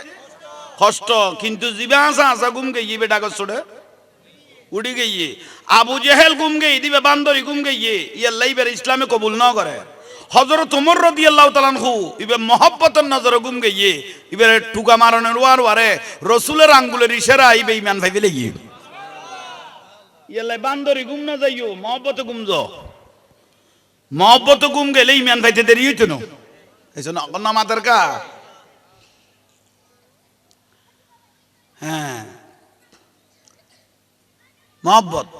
কষ্ট কিন্তু জিবে আসা আসা গুম গিয়ে বেটা কষ্টে উড়ি গিয়ে আবু জেহেল গুম গিয়ে দিবে বান্দরি গুম গিয়ে ইয়াল্লাই বের ইসলামে কবুল না করে হযরত ওমর রাদিয়াল্লাহু তাআলা আনহু ইবে মহব্বতের নজরে গুম গিয়ে ইবে টুকা মারনের ওয়ারে রাসূলের আঙ্গুলের ইশারা ইবে ঈমান ভাই ফেলে গিয়ে ইয়াল্লাই বান্দরি গুম না যাইও মহব্বতে গুম যো মহব্বত গুম গেলে ইমান ভাইতে দেরি হইতো না এইজন্য অন্য মাতার কা হ্যাঁ মহব্বত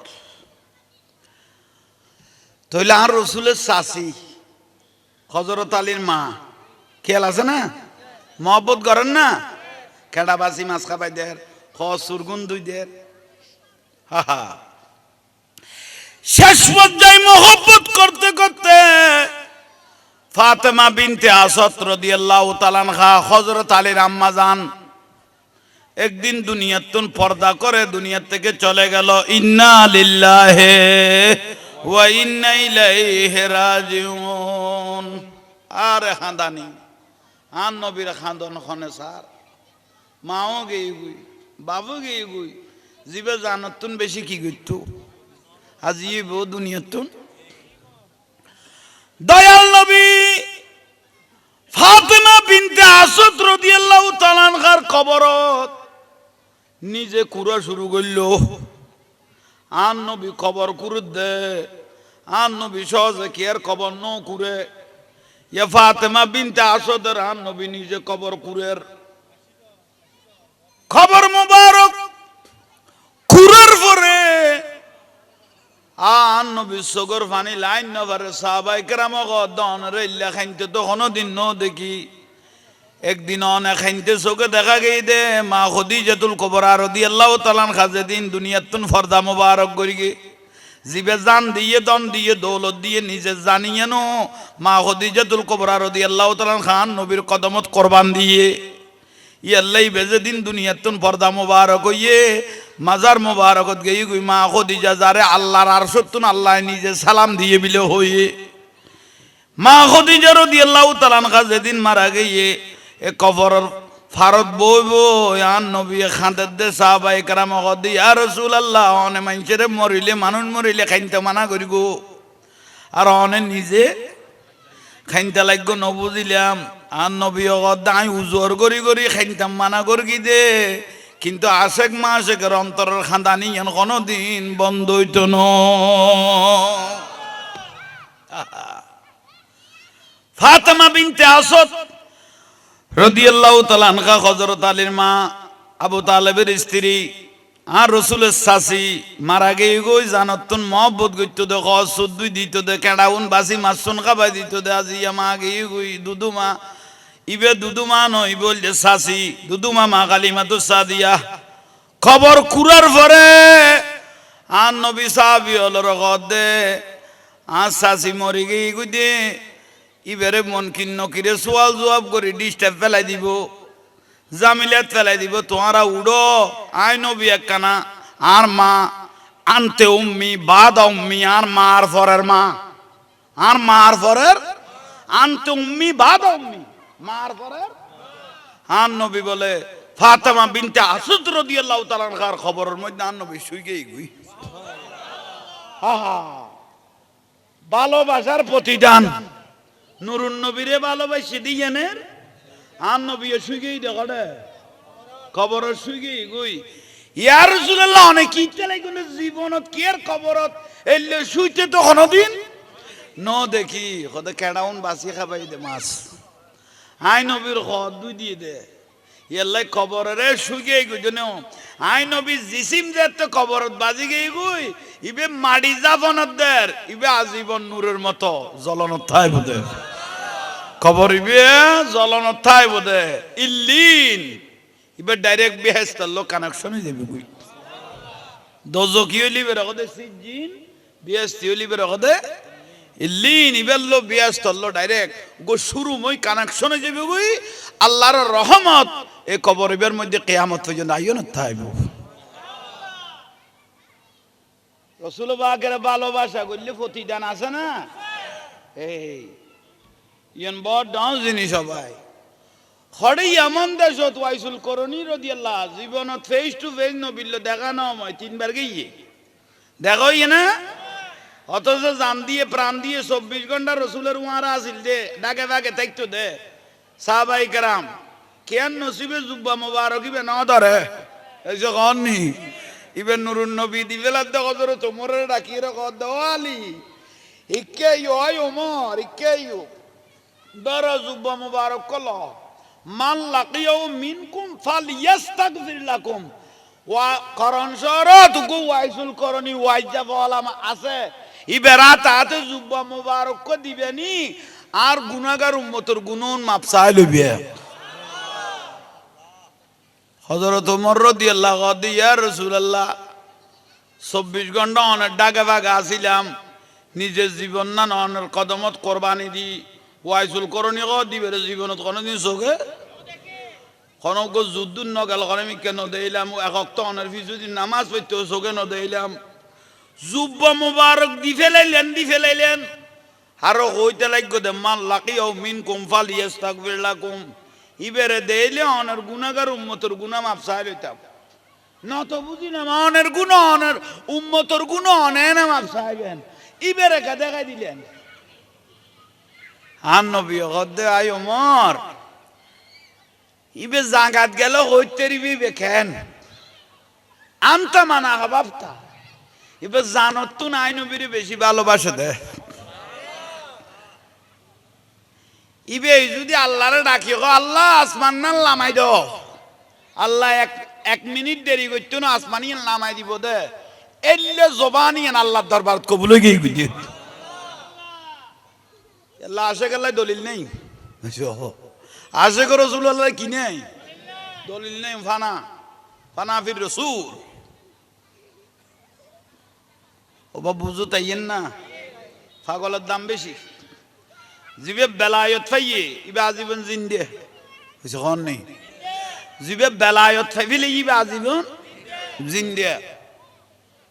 তইলে আর রসুলের শাসি হযরত আলীর মা খেয়াল আছে না মহব্বত করেন না খেড়াবাসি মাছ খাবাই দের সুরগুন দুই দের হা হা শেষ পর্যায়ে মহব্বত করতে করতে ফাতেমা বিনতে আসাদ রাদিয়াল্লাহু তাআলা আনহা হযরত আলীর আম্মা জান একদিন দুনিয়াতুন পর্দা করে দুনিয়া থেকে চলে গেল ইন্না লিল্লাহি ওয়া ইন্না ইলাইহি রাজিউন আরে খানদানি আন নবীর খানদান খনে স্যার মাও গই গই বাবু গই গই জিবে জানতুন বেশি কি গইতো আজি বউ দুনিয়াতুন দয়াল নবী ফাতেমা বিনতে আসাদ রাদিয়াল্লাহু তাআলা আনহার কবরত নিজে কুরা শুরু করল আর নবী খবর করে দে আর নবী সহজে কি আর খবর ন করে ইয়া ফাতেমা বিনতে আসাদের আন নবী নিজে কবর কুরের খবর মুবারক কুরের পরে আন নবী সগর ফানি লাইন নভারে সাহাবায়ে কেরাম গদন রেল্লা খাইতে তো কোনদিন ন দেখি একদিন অনেক খাইতে চোখে দেখা গেই দে মা খাদিজাতুল কুবরা রাদিয়াল্লাহু তাআলা আনহা যেদিন দুনিয়াতুন ফর্দা মুবারক করিগে জিবে জান দিয়ে দন দিয়ে দৌলত দিয়ে নিজে জানিয়ে নো মা খাদিজাতুল কুবরা রাদিয়াল্লাহু তাআলা খান নবীর কদমত কুরবান দিয়ে ইয়াল্লাই বেজে দিন দুনিয়াতুন ফর্দা মুবারক হইয়ে মাজার মুবারকত গই গই মা খাদিজা যারে আল্লাহর আরশতুন আল্লাহ নিজে সালাম দিয়ে বিলে হইয়ে মা খাদিজা রাদিয়াল্লাহু তাআলা আনহা যেদিন মারা গইয়ে এ কবরের ফারত বইব আন নবী খাঁদের দে সাহাবায়ে কেরাম কদি ইয়া রাসূলুল্লাহ অনে মানুষেরে মরিলে মানুষ মরিলে খাইতে মানা করি গো আর অনে নিজে খাইতে লাগো নবুজিলাম আন নবী কদ আই উজর করি করি খাইতাম মানা করি দে কিন্তু আশেক মাসেকের অন্তরের খাঁদানি এন কোনদিন বন্ধ হইতো ন ফাতেমা বিনতে আসাদ রাদিয়াল্লাহু তাআলা আনহা হযরত আলীর মা আবু তালেবের স্ত্রী আর রাসূলের শাশি মারা গই গই জানতুন মহব্বত গইতো দে সুদ দুই দিত দে কেডাউন বাসি মাসুন খাবাই দিত দে আজি মা গই গই দুদুমা ইবে দুদুমা নই বল যে শাশি দুদুমা মা কালিমাতুস সাদিয়া খবর কুরার পরে আর নবী সাহাবী হলর গদে আর শাশি মরি গই গই দে ইবেরে মন কিন্ন কিরে সোয়াল জবাব করে ডিস্টার্ব ফেলাই দিব জামিলাত ফেলাই দিব তোমরা উড়ো আই নবী একখানা আর মা আনতে উম্মি বাদ উম্মি আর মার ফরের মা আর মার ফরের আনতে উম্মি বাদ উম্মি মার ফরের আর নবী বলে ফাতেমা বিনতে আসাদ রাদিয়াল্লাহু তাআলা আনহার খবরের মধ্যে আর নবী শুই গই গুই আহা ভালোবাসার প্রতিদান নুরুন নবীরে ভালোবাসি দিয়েনের আর নবী শুইগেই দেখে খবর শুইগেই গুই ইয়া রাসূলুল্লাহ অনেক ইচ্ছা লাগুন জীবনত কি আর খবরত এলে শুইতে তো কোনদিন ন দেখি খোদা কেডাউন বাসি খাবাই দে মাছ আই নবীর খদ দুই দিয়ে দে ইয়াল্লাই খবরে শুইগেই গুই জন্য আই নবী জিসিম যে তো খবরত বাজি গেই গুই ইবে মাড়ি জাফনত দের ইবে আজীবন নূরের মতো জ্বলনত থাই বদে খবর ইবে জ্বলনত থাই বদে ইল্লিন ইবে ডাইরেক্ট বেহেশত লোক কানেকশন হই যাবে গুই দোজকি হইলিবে রকদে সিজিন বেহেশতি হইলিবে রকদে ইল্লিন ইবেল্লো বেহেশত লো ডাইরেক্ট গো শুরু মই কানেকশন হই যাবে গুই আল্লাহর রহমত এই কবর ইবের মধ্যে কিয়ামত পর্যন্ত আইও না থাইব রাসূল পাকের ভালোবাসা করলে প্রতিদান আছে না এই ইয়ান বড় ডাউন জিনিস সবাই খড়ি এমন দেশত ওয়াইসুল করণী রাদিয়াল্লাহ জীবনত ফেস টু ফেস নবিল দেখা না হয় তিনবার গিয়ে দেখো ইয়ে না অথচ জান দিয়ে প্রাণ দিয়ে 24 ঘন্টা রাসূলের ওয়ারা আছিল দে ডাকে ডাকে থাকতো দে সাহাবায়ে কেরাম কেন নসিবে জুব্বা মোবারক ইবে না ধরে এই যে গন্নি ইবে নুরুন নবী দিবেলাত দে হযরত তোমরে ডাকিয়ে রে কদ আলী ইকে ইয় ওমর ইকে ইয় দরা জুব্বা মোবারক কলো মান লাকিয়াউ মিনকুম ফালইস্তাগফির লাকুম ওয়া করন শরত গো ওয়াইসুল করনি ওয়াইজা বলাম আছে ইবেরা তাতে জুব্বা মোবারক কো দিবেনি আর গুনাহগার উম্মতের গুনাহ মাপ চাই লইবে হযরত ওমর রাদিয়াল্লাহু আনহু ইয়া রাসূলুল্লাহ 24 ঘন্টা অনেক ডাকে ভাগে আসিলাম নিজের জীবন না অনের কদমত কোরবানি দি ওয়াইসুল করনি গো দিবে জীবনত কোনদিন চোখে কোনক যুদ্ধ ন গেল আমি কেন দেইলাম এক ওয়াক্ত অনের ফিজুদি নামাজ পড়তে চোখে ন দেইলাম জুব্বা মুবারক দি ফেলাইলেন আর হইতে লাগো দে মান লাকিয়াউ মিনকুম ফালইস্তাগফির লাকুম ইবেরে দেইলে অনের গুনাহগার উম্মতের গুনাহ মাফ চাই লইতাম না তো বুঝি না অনের গুনাহ অনের উম্মতের গুনাহ অনেন মাফ চাইবেন ইবেরে কা দেখাই দিলেন আর নবী গদে আই ওমর ইবে জাগাত গেল হইতে রিবি বেখেন আনতা মানা হাবাবতা ইবে জানত তো নাই নবীরে বেশি ভালোবাসে দে ইবে যদি আল্লাহরে ডাকি আল্লাহ আসমান না নামাই দাও আল্লাহ এক মিনিট দেরি করতো না আসমানি নামাই দিব দে এলে জবানি আল্লাহর দরবার কবুল হয়ে গিয়ে বুঝি আল্লাহ আশে গেলে দলিল নেই আশেখ রাসূলুল্লাহ কি নেই দলিল নেই ফানা ফানা ফির রাসূল ও বাবা বুঝো তাইয়েন না পাগলের দাম বেশি জিবে বেলায়ত ফাইয়ে ইবে আজীবন জিন্দে হইছে কোন নেই জিবে বেলায়ত ফাইলে ইবে আজীবন জিন্দে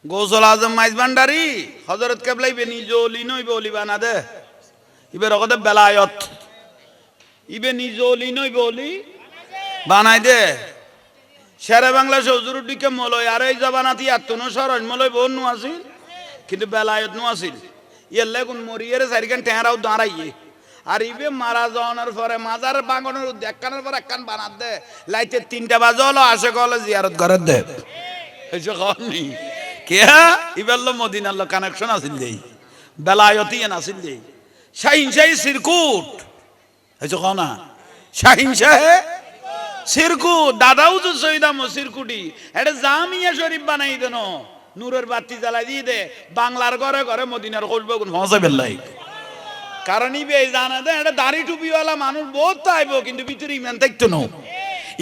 গৌসুল আজম মাইজ ভান্ডারি হযরত কেবলা ইবে নিজ ওলি নইবে ওলি বানা দে ইবে রকতে বেলায়ত ইবে নিজ ওলি নইবে ওলি বানাই দে শেরে বাংলা হুজুর দিকে মলয় আর এই জবানাতি আত্মনো সরজ মলয় বন্নু আছিল কিন্তু বেলায়ত নু আছিল ইয়েলে কোন মরিয়ের সারিকান টেহারাও দাঁড়াইয়ে আর ইবে মারা যাওয়ার পরে মাজার বাগানের একখানের পর একখান বানাত দে লাইতে 3টা বাজে হলো আসে কলে জিয়ারত করে দে এসে কনি কে ইবেল্লো মদিনার লো কানেকশন আছিল দেই বেলায়তি আছিল দেই শাহিন শাহী সিরকুট এসে কনা শাহিন শাহে সিরকুট দাদাও তো সৈদাম সিরকুটি এটা জামিয়া শরীফ বানাই দেন নূরের বাতি জ্বালাই দিয়ে দে বাংলার ঘরে ঘরে মদিনার খুঁজবে কোন ফসে বেল্লাই কারণ ইবে জানা দে এটা দাড়ি টুপিওয়ালা মানুষ বহুত আইব কিন্তু ভিতরে ইমান থাকতো না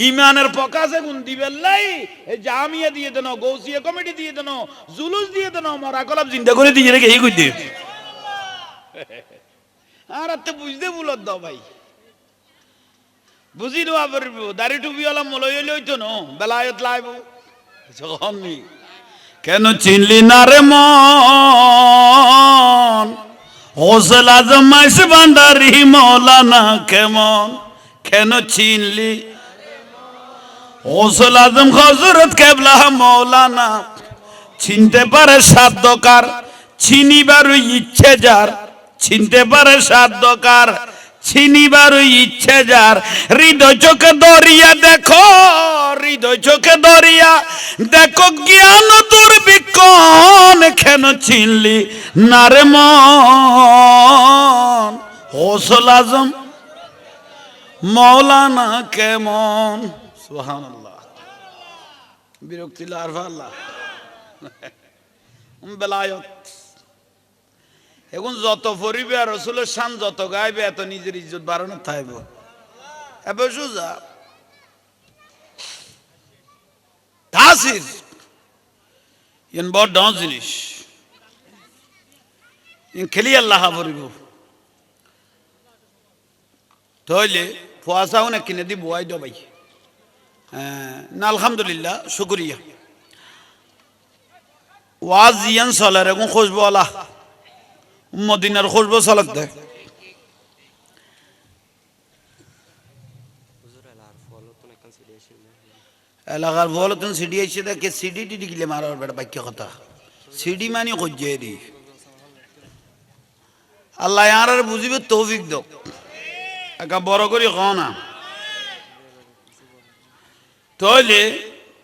ইমানের পকাশে গুণ দিবেল্লাই এই জামিয়া দিয়ে দেন গৌসিয়া কমিটি দিয়ে দেন জুলুস দিয়ে দেন মরা কলাপ চিন্তা করে দিয়ে রেখে এই কই দে আর তো বুঝতে ভুলত দাও ভাই বুঝি দেওয়া পারব দাড়ি টুপিওয়ালা মলই লইতো না বেলায়ত লাইব যখন কেন চিনলি না রে মন গৌসুল আজম মাইজ ভান্ডারি মৌলানা কেমন কেন চিনলি গৌসুল আজম হযরত কেবলা মৌলানা চিনতে পারে সাধ্যকার চিনিবার ইচ্ছে যার চিনতে পারে সাধ্যকার চিনিবার ইচ্ছে যার হৃদয় চোখে দরিয়া দেখো হৃদয় চোখে দরিয়া দেখো জ্ঞান দুর্বিক্ষণ কেন চিনলি না রে মন গৌসুল আজম মৌলানা কেমন সুবহানাল্লাহ বিরক্তি লারফা আল্লাহ বেলায়ত এখন যত পরিবে আর রাসূলের শান যত গাইবে এত নিজের ইজ্জত বাড়ানো থাকব এবার সুজা তাসির ইন বড় ডাউন জিনিস ইন খেলি আল্লাহ পরিব তাহলে ফুয়াশাও না কিনে দি বুয়াই দো ভাই না আলহামদুলিল্লাহ শুকরিয়া ওয়াজ ইয়ান চলার এখন খুশবু আল্লাহ মদিনার খুশবু চলক দে এলাকার বলো তুমি সিডি এসে দেখে সিডি টিডি গিলে মারার বেটা বাক্য কথা সিডি মানি খুঁজে দি আল্লাহ আর বুঝিবে তৌফিক দাও একা বড় করি ক না তাহলে